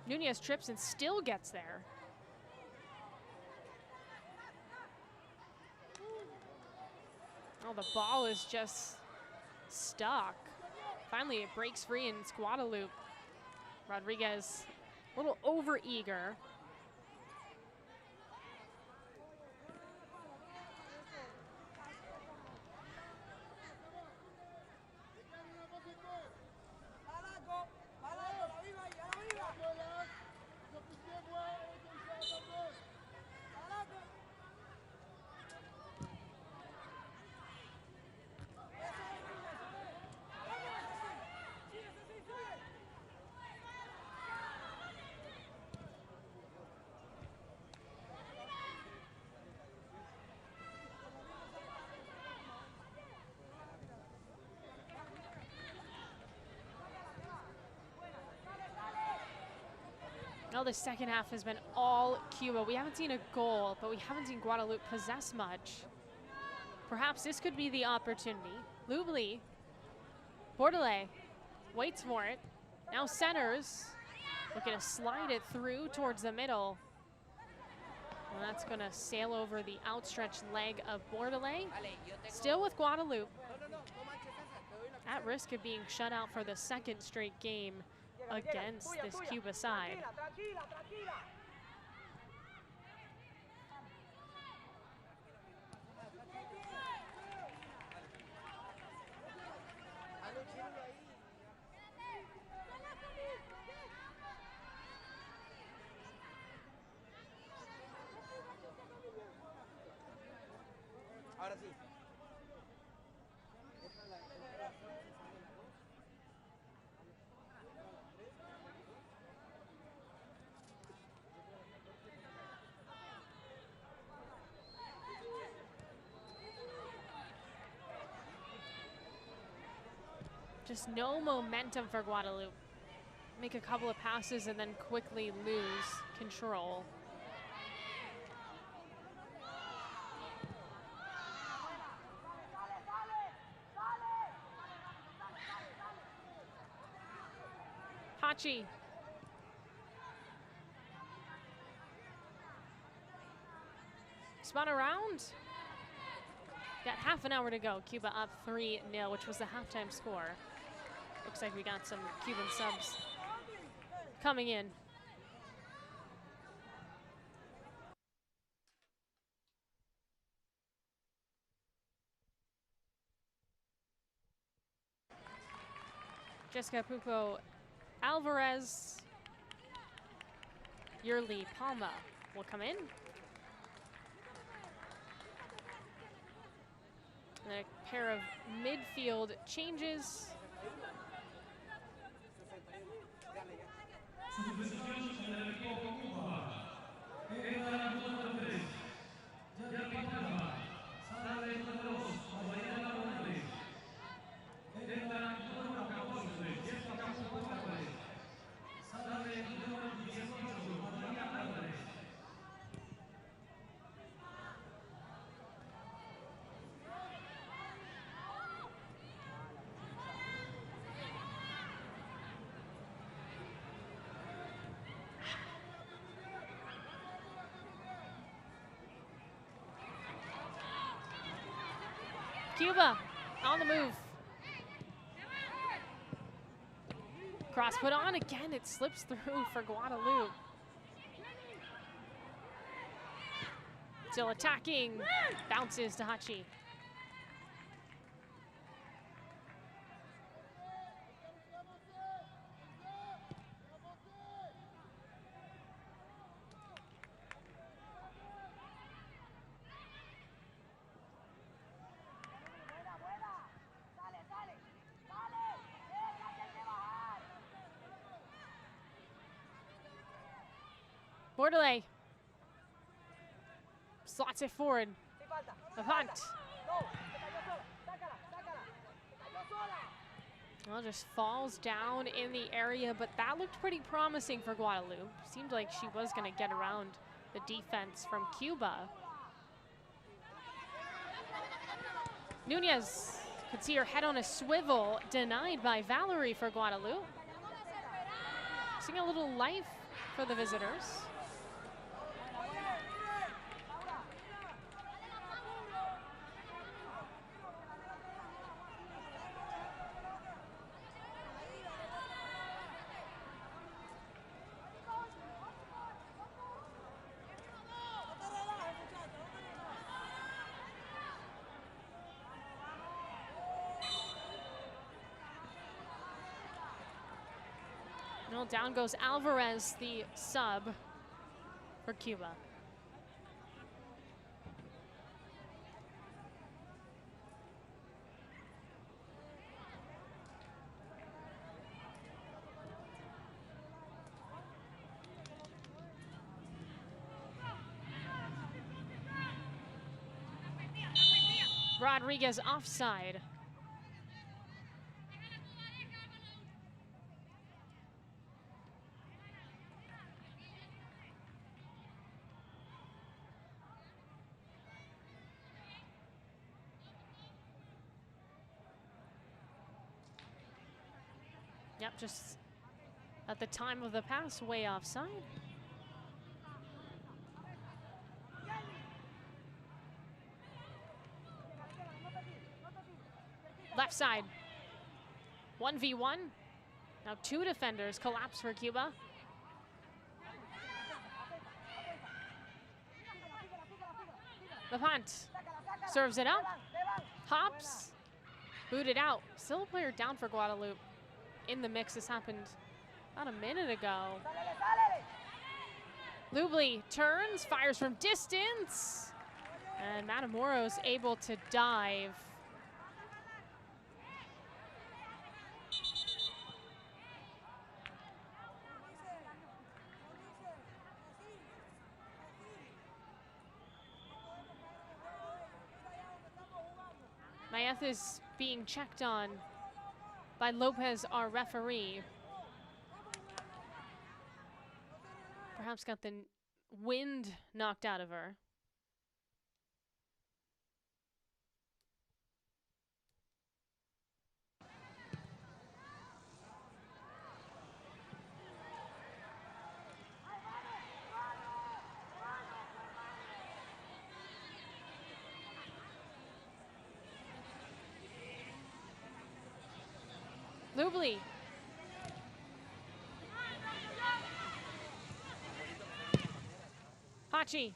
Nunez trips and still gets there. Oh, the ball is just stuck. Finally, it breaks free and it's Guadeloupe. Rodriguez, a little over-eager. Well, the second half has been all Cuba. We haven't seen a goal, but we haven't seen Guadeloupe possess much. Perhaps this could be the opportunity. Lubli, Bordelais waits for it. Now centers, looking to slide it through towards the middle. And that's gonna sail over the outstretched leg of Bordelais. Still with Guadeloupe, at risk of being shut out for the second straight game against this Cuba side. Just no momentum for Guadeloupe. Make a couple of passes and then quickly lose control. Hachi. Spun around. Got half an hour to go. Cuba up 3-0, which was the halftime score. Looks like we got some Cuban subs coming in. Jessica Pupo Alvarez, Yurli Palma will come in. And a pair of midfield changes. Cuba on the move. Cross put on again, it slips through for Guadeloupe. Still attacking, bounces to Hachi. Bordelais slots it forward. The punt. Well, just falls down in the area, but that looked pretty promising for Guadeloupe. Seemed like she was going to get around the defense from Cuba. Nunez could see her head on a swivel, denied by Valerie for Guadeloupe. Seeing a little life for the visitors. Well, down goes Alvarez, the sub for Cuba. Rodriguez offside. Yep, just at the time of the pass, way offside. Left side, 1v1. Now 2 defenders collapse for Cuba. The punt, serves it up, hops, booted out. Still a player down for Guadeloupe in the mix. This happened about a minute ago. Lubli turns, fires from distance, and Matamoros able to dive. Maeth is being checked on by Lopez, our referee. Perhaps got the wind knocked out of her. Lubli. Hachi.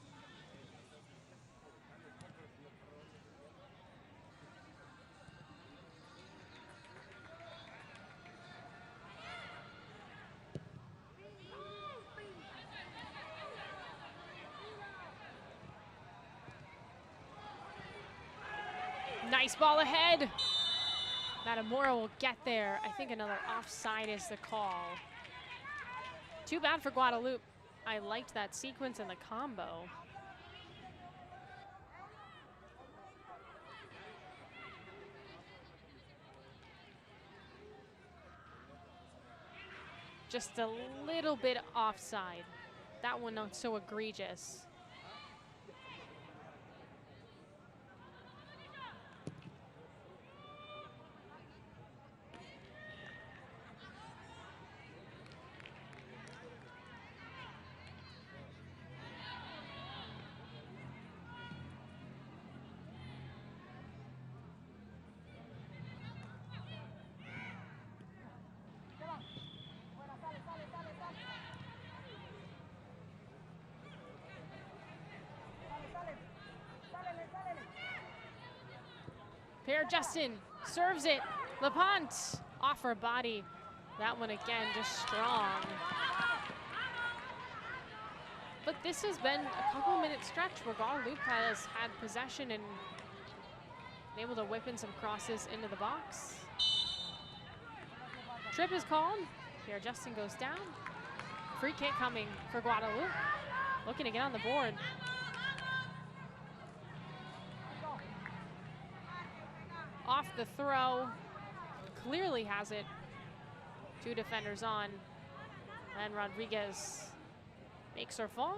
Nice ball ahead. Matamora will get there. I think another offside is the call. Too bad for Guadeloupe. I liked that sequence and the combo. Just a little bit offside. That one not so egregious. Pierre Justin serves it. Lepont off her body. That one again just strong. But this has been a couple-minute stretch where Guadeloupe has had possession and been able to whip in some crosses into the box. Trip is called. Pierre Justin goes down. Free kick coming for Guadeloupe. Looking to get on the board. Off the throw, clearly has it. Two defenders on, and Rodriguez makes her fall.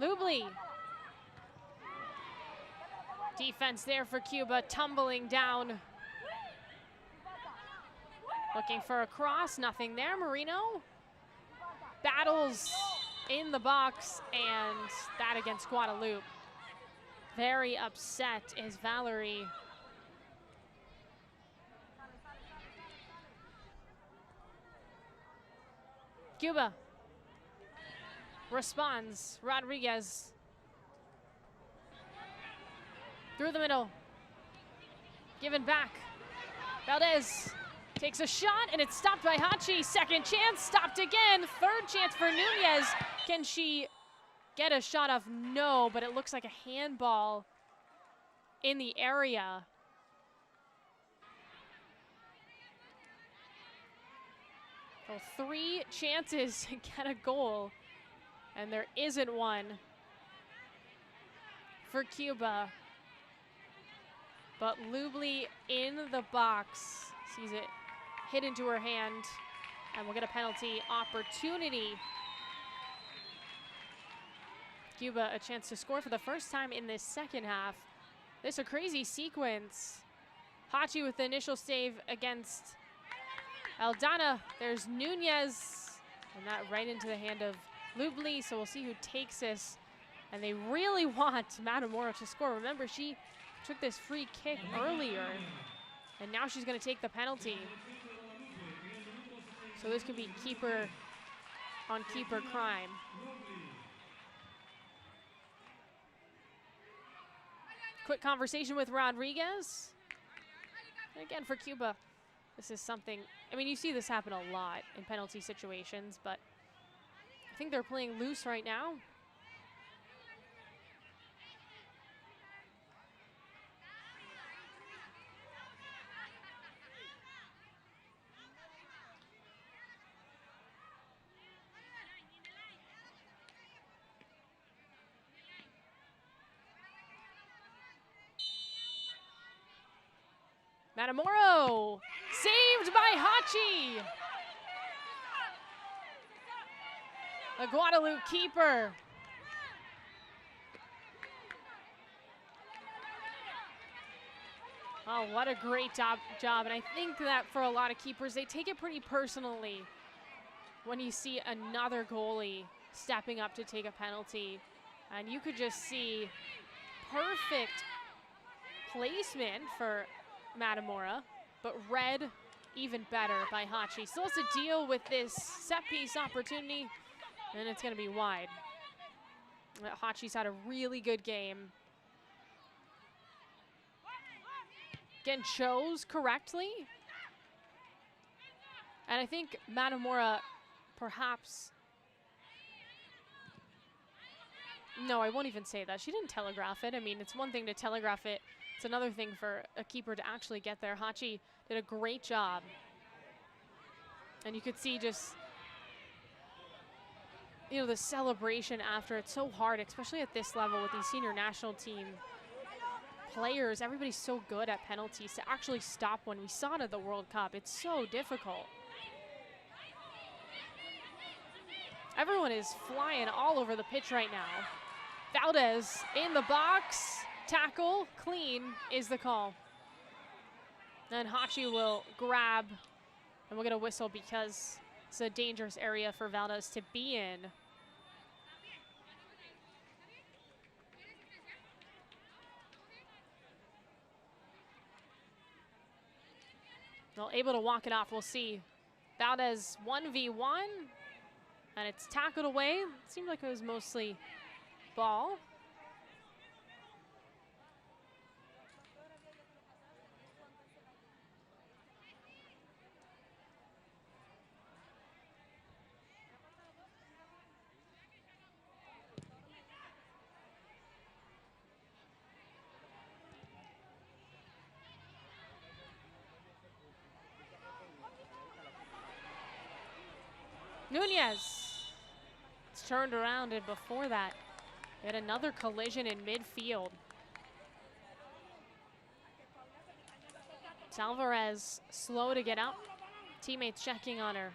Lubli. Defense there for Cuba, tumbling down. Looking for a cross, nothing there. Marino battles in the box, and that against Guadeloupe. Very upset is Valerie. Cuba responds. Rodriguez through the middle, given back. Valdez takes a shot and it's stopped by Hachi. Second chance, stopped again. Third chance for Nunez. Can she get a shot off? No, but it looks like a handball in the area. So 3 chances to get a goal, and there isn't one for Cuba. But Lubli in the box, sees it hit into her hand, and we'll get a penalty opportunity. Cuba a chance to score for the first time in this second half. This is a crazy sequence. Hachi with the initial save against Aldana. There's Nunez, and that right into the hand of Lubli, so we'll see who takes this. And they really want Matamora to score. Remember, she took this free kick earlier, and now she's going to take the penalty. So this could be keeper on keeper crime. Quick conversation with Rodriguez. And again, for Cuba, this is something, I mean, you see this happen a lot in penalty situations, but I think they're playing loose right now. Matamoro, saved by Hachi. The Guadeloupe keeper. Oh, what a great job. And I think that for a lot of keepers, they take it pretty personally when you see another goalie stepping up to take a penalty. And you could just see perfect placement for Matamora, but read even better by Hachi. Still has to deal with this set piece opportunity, and it's going to be wide. Hachi's had a really good game. Again, chose correctly. And I think Matamora perhaps, no, I won't even say that. She didn't telegraph it. I mean, it's one thing to telegraph it. It's another thing for a keeper to actually get there. Hachi did a great job. And you could see just, you know, the celebration after. It's so hard, especially at this level with these senior national team players. Everybody's so good at penalties to actually stop one. We saw it at the World Cup. It's so difficult. Everyone is flying all over the pitch right now. Valdez in the box. Tackle, clean is the call. And Hachi will grab, and we'll get a whistle because it's a dangerous area for Valdez to be in. Well, able to walk it off, we'll see. Valdez 1v1, and it's tackled away. It seemed like it was mostly ball. Nunez. It's turned around, and before that, we had another collision in midfield. Alvarez slow to get up. Teammates checking on her.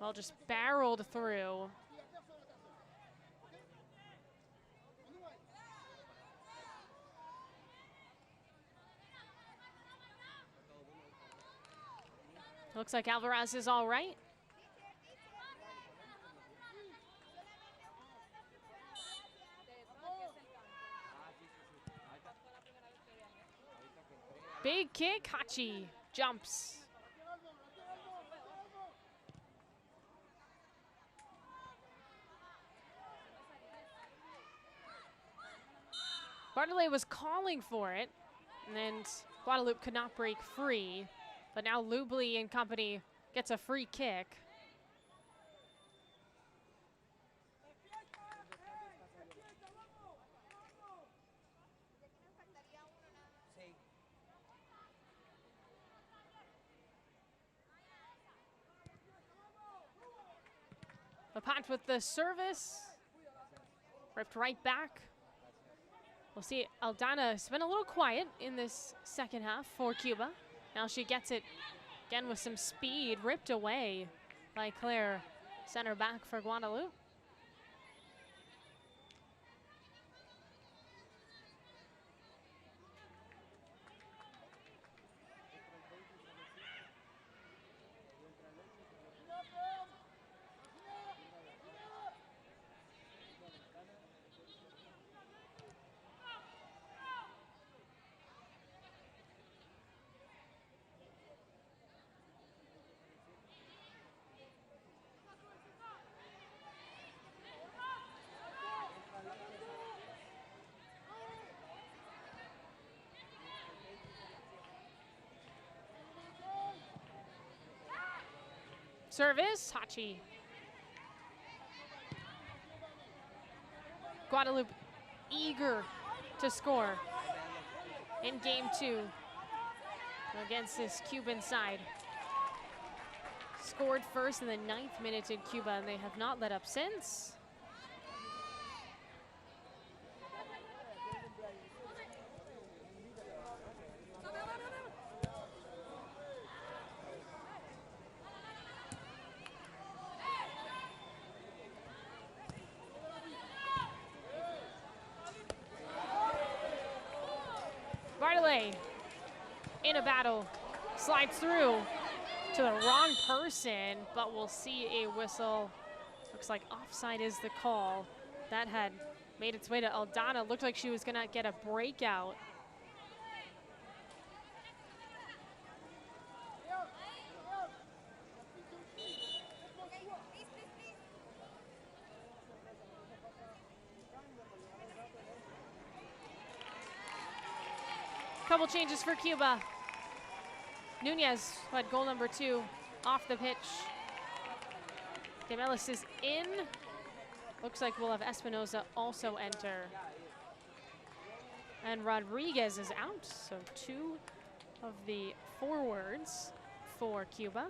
Well, just barreled through. Looks like Alvarez is all right. Big kick, Hachi jumps. Bartley was calling for it, and Guadeloupe could not break free. But now Lubli and company gets a free kick. Lapat with the service. Ripped right back. We'll see Aldana has been a little quiet in this second half for Cuba. Now she gets it again with some speed, ripped away by Claire, center back for Guadeloupe. Service, Hachi. Guadeloupe eager to score in game 2 against this Cuban side. Scored first in the 9th minute in Cuba, and they have not let up since. Bartley in a battle, slides through to the wrong person, but we'll see a whistle. Looks like offside is the call. That had made its way to Aldana. Looked like she was gonna get a breakout. Couple changes for Cuba. Nunez, who had goal number 2, off the pitch. Gemelis is in. Looks like we'll have Espinoza also enter. And Rodriguez is out, so 2 of the forwards for Cuba.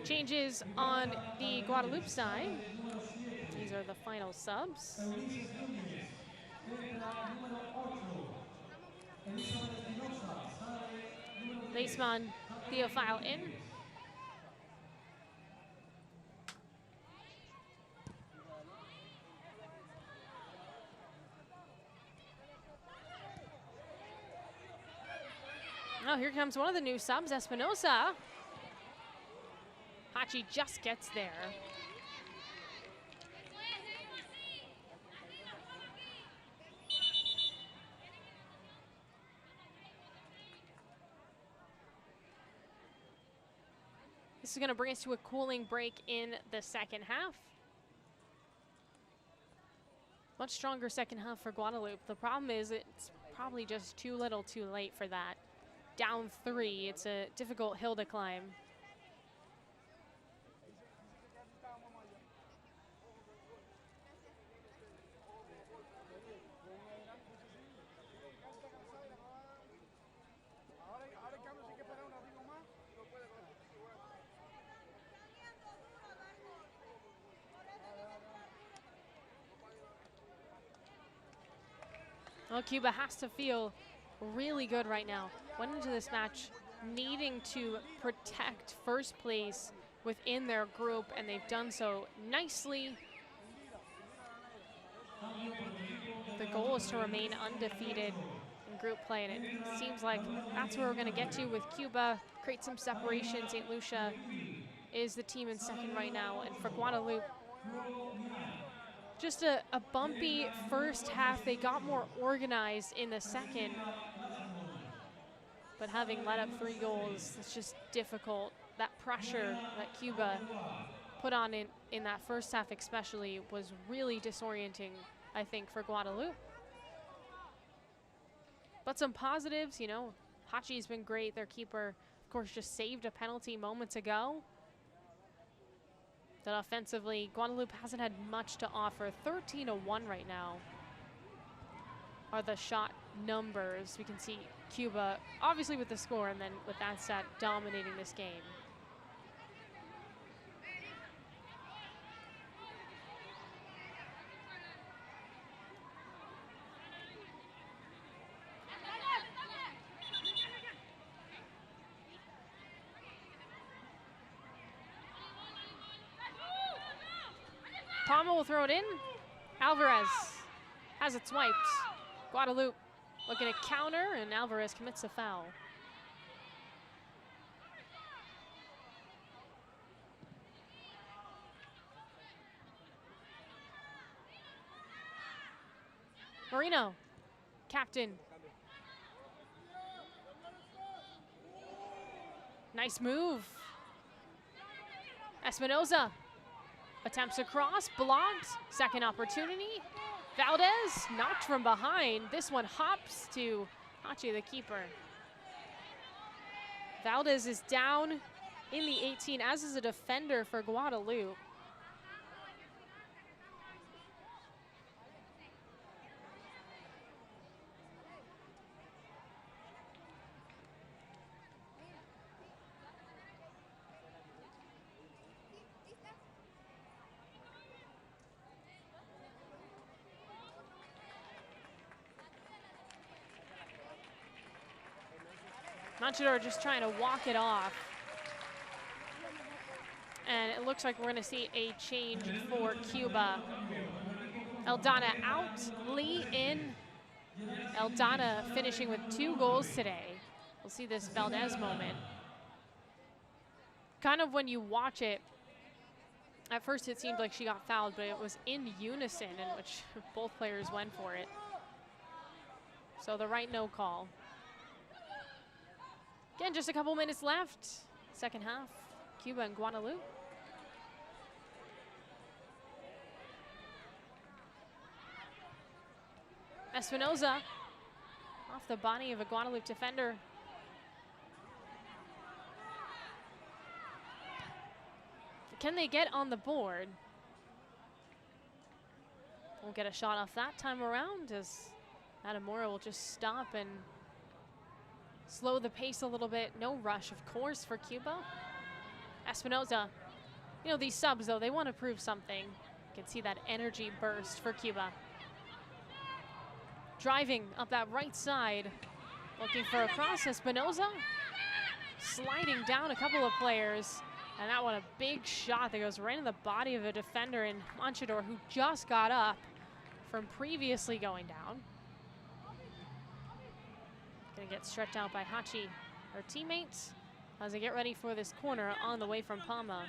Changes on the Guadeloupe side. These are the final subs. Leisman, Theophile in. Oh, here comes one of the new subs, Espinoza. Hachi just gets there. This is going to bring us to a cooling break in the second half. Much stronger second half for Guadeloupe. The problem is it's probably just too little too late for that. Down 3, it's a difficult hill to climb. Well, Cuba has to feel really good right now. Went into this match needing to protect first place within their group, and they've done so nicely. The goal is to remain undefeated in group play, and it seems like that's where we're going to get to with Cuba, create some separation. St. Lucia is the team in second right now, and for Guadeloupe, just a bumpy first half. They got more organized in the second, but having let up 3 goals, it's just difficult. That pressure that Cuba put on in that first half especially was really disorienting, I think, for Guadeloupe. But some positives, you know, Hachi's been great. Their keeper, of course, just saved a penalty moments ago. That offensively, Guadeloupe hasn't had much to offer. 13-1 right now are the shot numbers. We can see Cuba, obviously with the score, and then with that stat, dominating this game. Palma will throw it in. Alvarez has it swiped. Guadeloupe looking to counter, and Alvarez commits a foul. Marino, captain. Nice move. Espinoza attempts a cross, blocked. Second opportunity. Valdez knocked from behind. This one hops to Hachi, the keeper. Valdez is down in the 18, as is a defender for Guadeloupe. Manchador just trying to walk it off. And it looks like we're going to see a change for Cuba. Eldana out, Lee in. Eldana finishing with 2 goals today. We'll see this Valdez moment. Kind of when you watch it, at first it seemed like she got fouled, but it was in unison in which both players went for it. So the right no call. Again, just a couple minutes left. Second half, Cuba and Guadeloupe. Espinoza off the body of a Guadeloupe defender. Can they get on the board? We'll get a shot off that time around as Adamora will just stop and slow the pace a little bit. No rush, of course, for Cuba. Espinoza, you know, these subs, though, they want to prove something. You can see that energy burst for Cuba. Driving up that right side, looking for a cross. Espinoza sliding down a couple of players. And that one, a big shot that goes right in the body of a defender in Manchador, who just got up from previously going down. Gonna get stretched out by Hachi, her teammates, as they get ready for this corner on the way from Palma.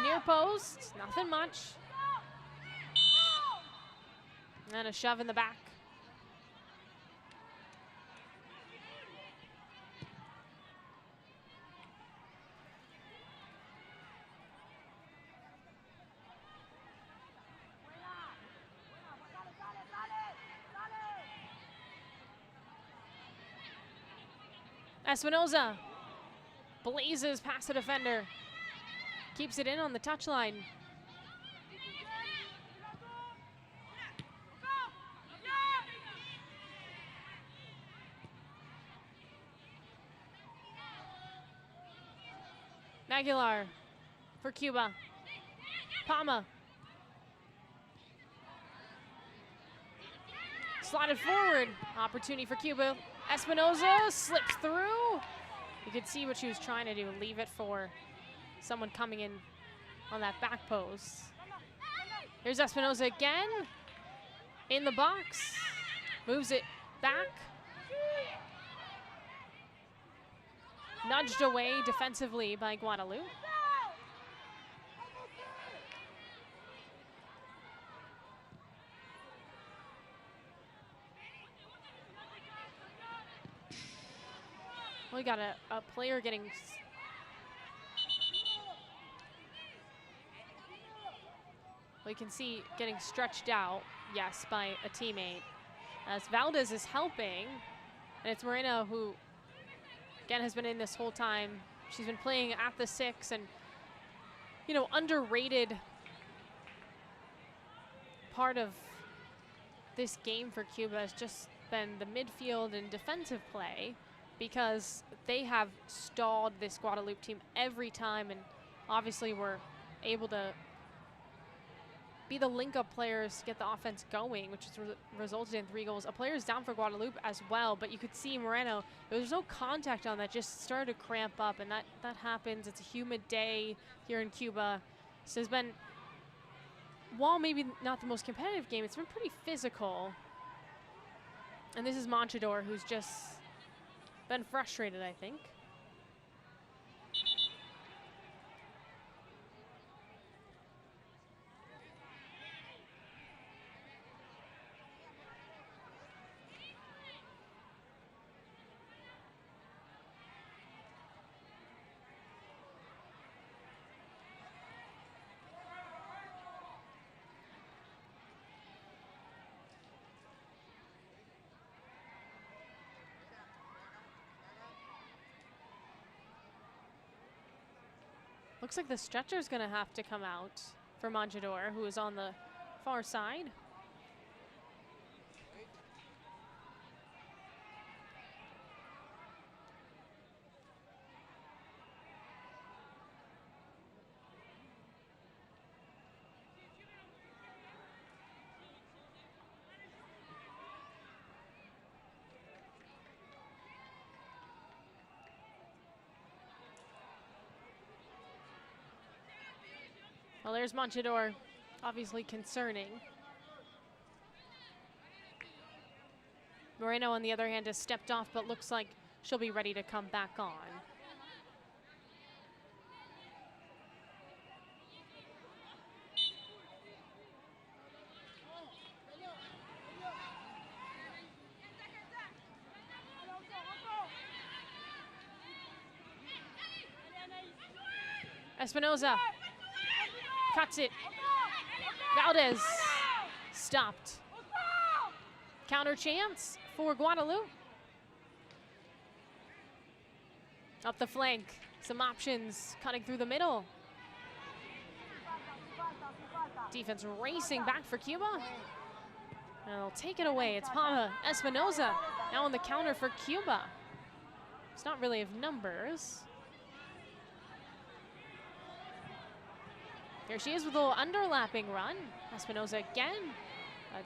Near post, nothing much. And a shove in the back. Espinoza blazes past the defender. Keeps it in on the touchline. Aguilar for Cuba. Palma. Slotted forward. Opportunity for Cuba. Espinoza slips through. You could see what she was trying to do. Leave it for someone coming in on that back post. Here's Espinoza again. In the box. Moves it back. Nudged away defensively by Guadeloupe. We got a player getting we can see getting stretched out, yes, by a teammate. As Valdez is helping, and it's Moreno who again has been in this whole time. She's been playing at the 6, and you know, underrated part of this game for Cuba has just been the midfield and defensive play, because they have stalled this Guadeloupe team every time, and obviously were able to be the link-up players to get the offense going, which has resulted in 3 goals. A player is down for Guadeloupe as well, but you could see Moreno, there's no contact on that, just started to cramp up, and that happens. It's a humid day here in Cuba. So it's been, while maybe not the most competitive game, it's been pretty physical. And this is Manchador, who's just been frustrated, I think. Looks like the stretcher's gonna have to come out for Manjador, who is on the far side. Well, there's Manchador, obviously concerning. Moreno, on the other hand, has stepped off, but looks like she'll be ready to come back on. Espinoza cuts it. Valdez stopped. Counter chance for Guadeloupe. Up the flank, some options cutting through the middle. Defense racing back for Cuba. And they'll take it away. It's Palma Espinoza now on the counter for Cuba. It's not really of numbers. Here she is with a little underlapping run. Espinoza again.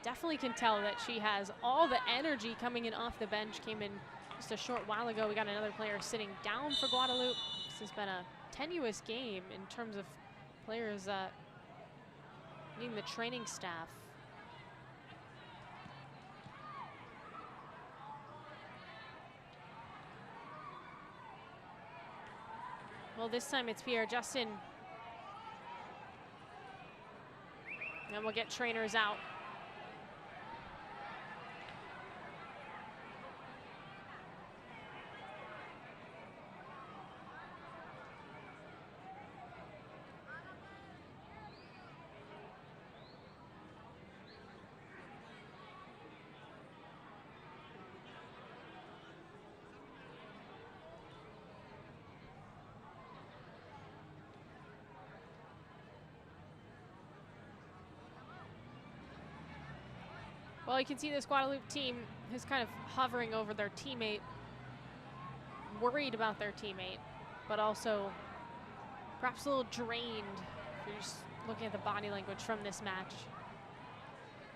Definitely can tell that she has all the energy coming in off the bench. Came in just a short while ago. We got another player sitting down for Guadeloupe. This has been a tenuous game in terms of players needing the training staff. Well, this time it's Pierre Justin. And we'll get trainers out. Well, you can see this Guadeloupe team is kind of hovering over their teammate, worried about their teammate, but also perhaps a little drained if you're just looking at the body language from this match.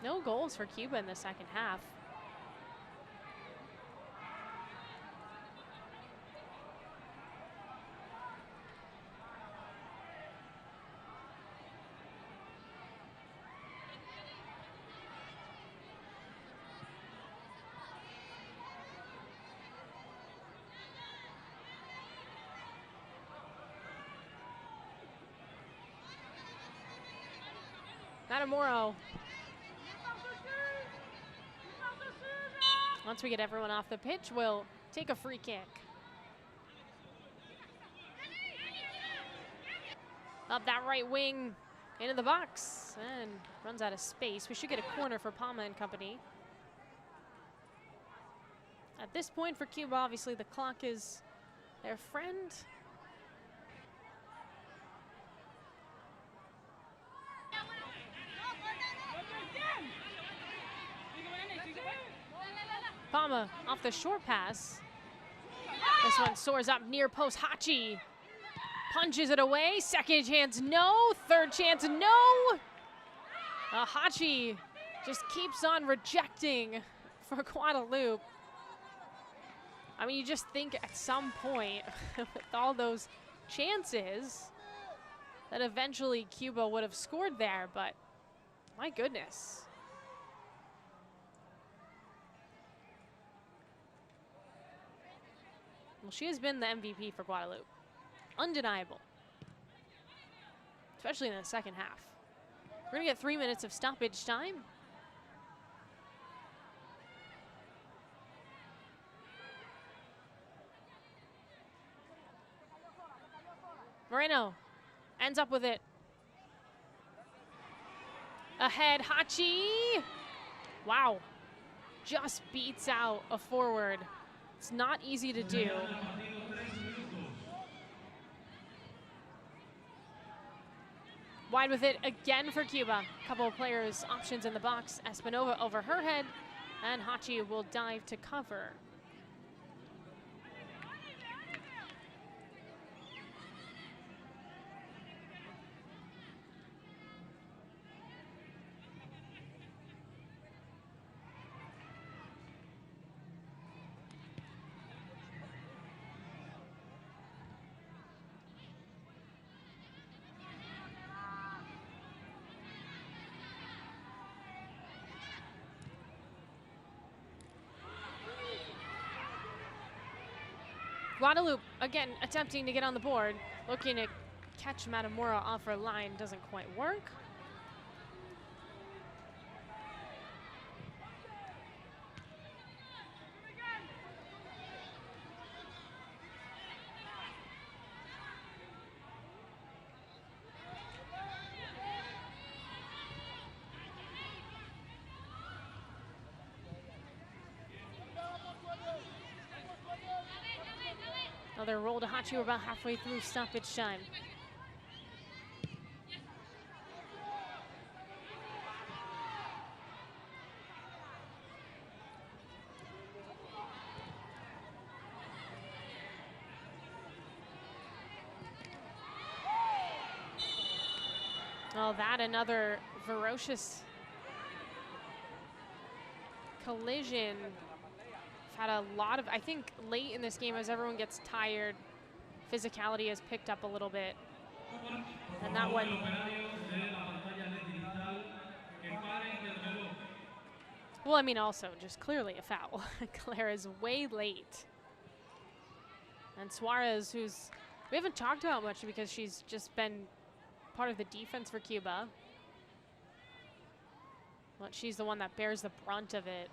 No goals for Cuba in the second half. Matamoro. Once we get everyone off the pitch, we'll take a free kick. Up that right wing into the box and runs out of space. We should get a corner for Palma and company. At this point for Cuba, obviously the clock is their friend. Palma off the short pass. This one soars up near post. Hachi punches it away. Second chance, no. Third chance, no. Hachi just keeps on rejecting for Guadeloupe. I mean, you just think at some point with all those chances that eventually Cuba would have scored there, but my goodness. Well, she has been the MVP for Guadeloupe. Undeniable. Especially in the second half. We're going to get 3 minutes of stoppage time. Moreno ends up with it. Ahead, Hachi. Wow. Just beats out a forward. It's not easy to do. Wide with it again for Cuba. Couple of players options in the box. Espinova over her head, and Hachi will dive to cover. Guadeloupe, again, attempting to get on the board. Looking to catch Matamura off her line, doesn't quite work. Another roll to Hachi. We're about halfway through stoppage time. Oh, that another ferocious collision. Had a lot of, I think late in this game as everyone gets tired, physicality has picked up a little bit. And that one, well, I mean also just clearly a foul. Clara's way late. And Suarez, who's, we haven't talked about much because she's just been part of the defense for Cuba. But she's the one that bears the brunt of it.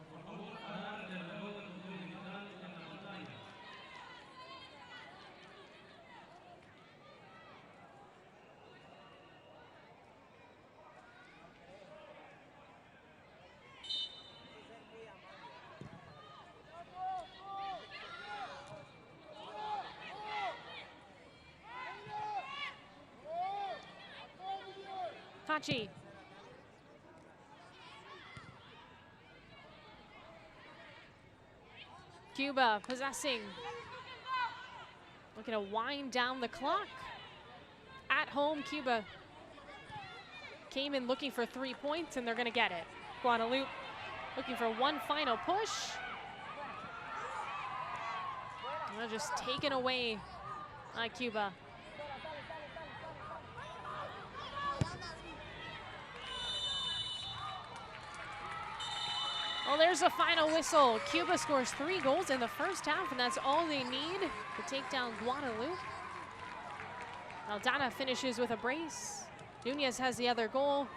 Hachi. Cuba possessing. Looking to wind down the clock. At home, Cuba came in looking for 3 points, and they're going to get it. Guadeloupe looking for one final push. They're just taken away by Cuba. Well, there's a final whistle. Cuba scores 3 goals in the first half, and that's all they need to take down Guadeloupe. Aldana finishes with a brace. Nunez has the other goal,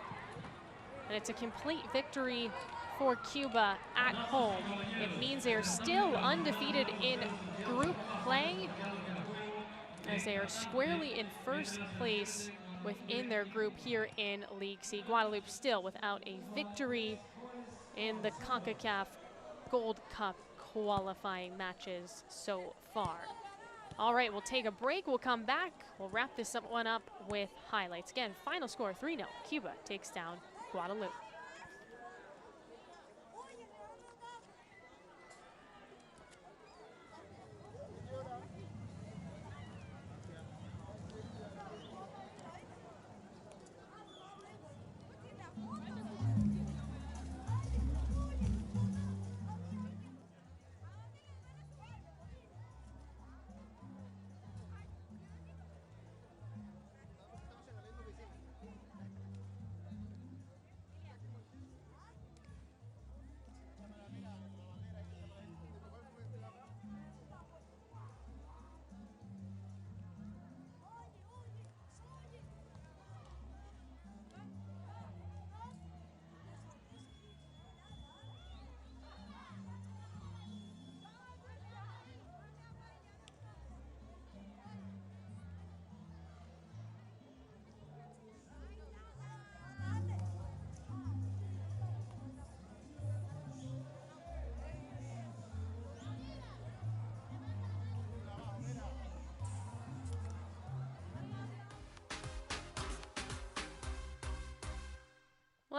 and it's a complete victory for Cuba at home. It means they are still undefeated in group play, as they are squarely in first place within their group here in League C. Guadeloupe still without a victory in the Concacaf Gold Cup qualifying matches so far. All right, we'll take a break. We'll come back. We'll wrap this one up with highlights. Again, final score 3-0. Cuba takes down Guadeloupe.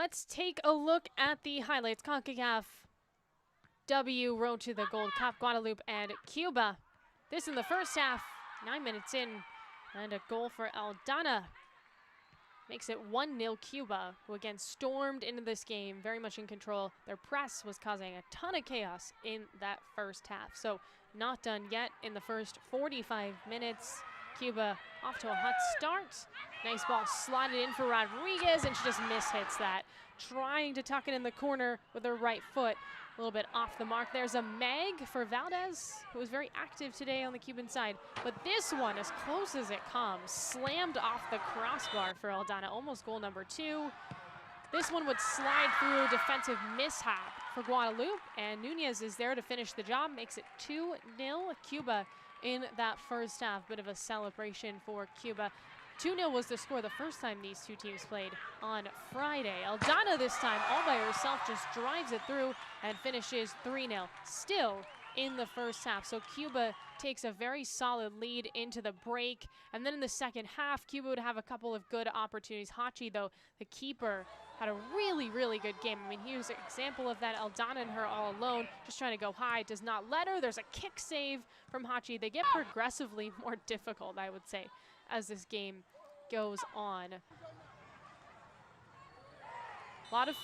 Let's take a look at the highlights. Concacaf W, road to the Gold Cup, Guadeloupe and Cuba. This in the first half, 9 minutes in, and a goal for Aldana. Makes it 1-0 Cuba, who again stormed into this game, very much in control. Their press was causing a ton of chaos in that first half. So not done yet in the first 45 minutes. Cuba off to a hot start. Nice ball slotted in for Rodriguez, and she just mishits that. Trying to tuck it in the corner with her right foot. A little bit off the mark. There's a mag for Valdez, who was very active today on the Cuban side. But this one, as close as it comes, slammed off the crossbar for Aldana. Almost goal number 2. This one would slide through defensive mishap for Guadeloupe, and Nunez is there to finish the job. Makes it 2-0 Cuba in that first half. Bit of a celebration for Cuba. 2-0 was the score the first time these two teams played on Friday. Aldana this time all by herself just drives it through and finishes 3-0. Still in the first half. So Cuba takes a very solid lead into the break. And then in the second half, Cuba would have a couple of good opportunities. Hachi, though, the keeper, had a really, really good game. I mean, here's an example of that. Aldana and her all alone, just trying to go high, does not let her. There's a kick save from Hachi. They get progressively more difficult, I would say, as this game goes on. A lot of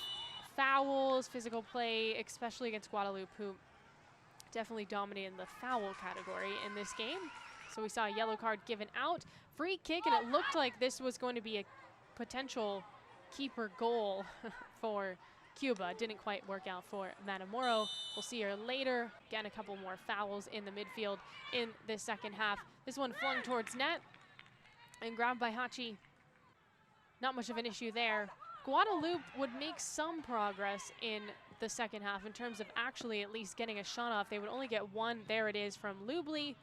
fouls, physical play, especially against Guadeloupe, who definitely dominated the foul category in this game. So we saw a yellow card given out. Free kick, and it looked like this was going to be a potential keeper goal for Cuba. Didn't quite work out for Maceo. We'll see her later. Again, a couple more fouls in the midfield in the second half. This one flung towards net and grabbed by Hachi. Not much of an issue there. Guadeloupe would make some progress in the second half in terms of actually at least getting a shot off. They would only get one. There it is from Lubli.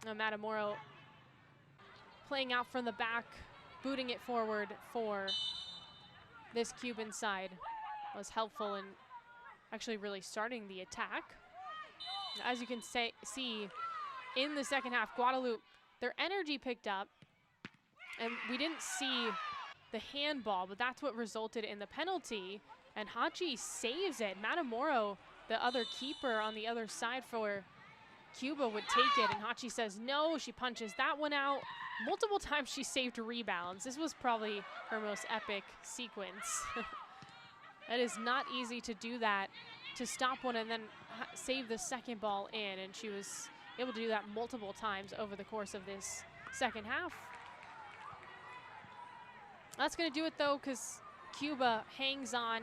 Maceo playing out from the back, booting it forward for this Cuban side. Was helpful in actually really starting the attack. As you can see in the second half, Guadeloupe, their energy picked up, and we didn't see the handball, but that's what resulted in the penalty, and Hachi saves it. Maceo, the other keeper on the other side for Cuba, would take it, and Hachi says no. She punches that one out. Multiple times she saved rebounds. This was probably her most epic sequence. It is not easy to do that, to stop one and then save the second ball in, and she was able to do that multiple times over the course of this second half. That's going to do it, though, because Cuba hangs on.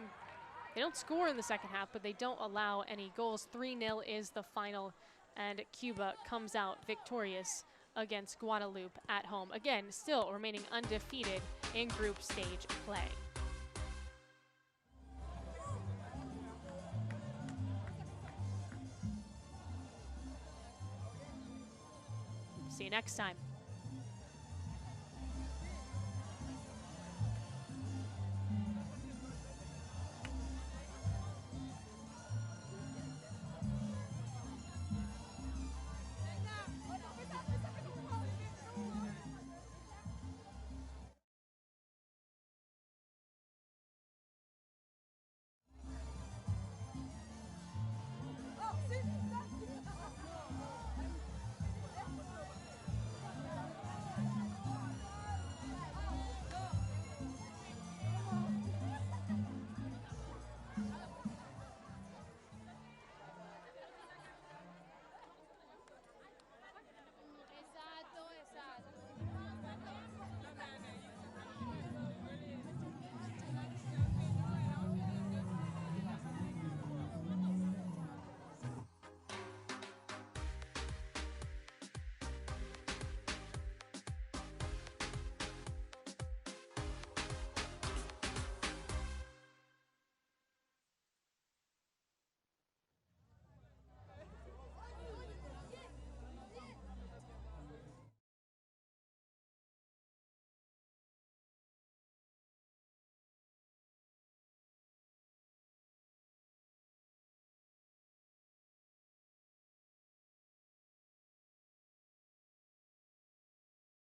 They don't score in the second half, but they don't allow any goals. 3-0 is the final, and Cuba comes out victorious against Guadeloupe at home. Again, still remaining undefeated in group stage play. See you next time.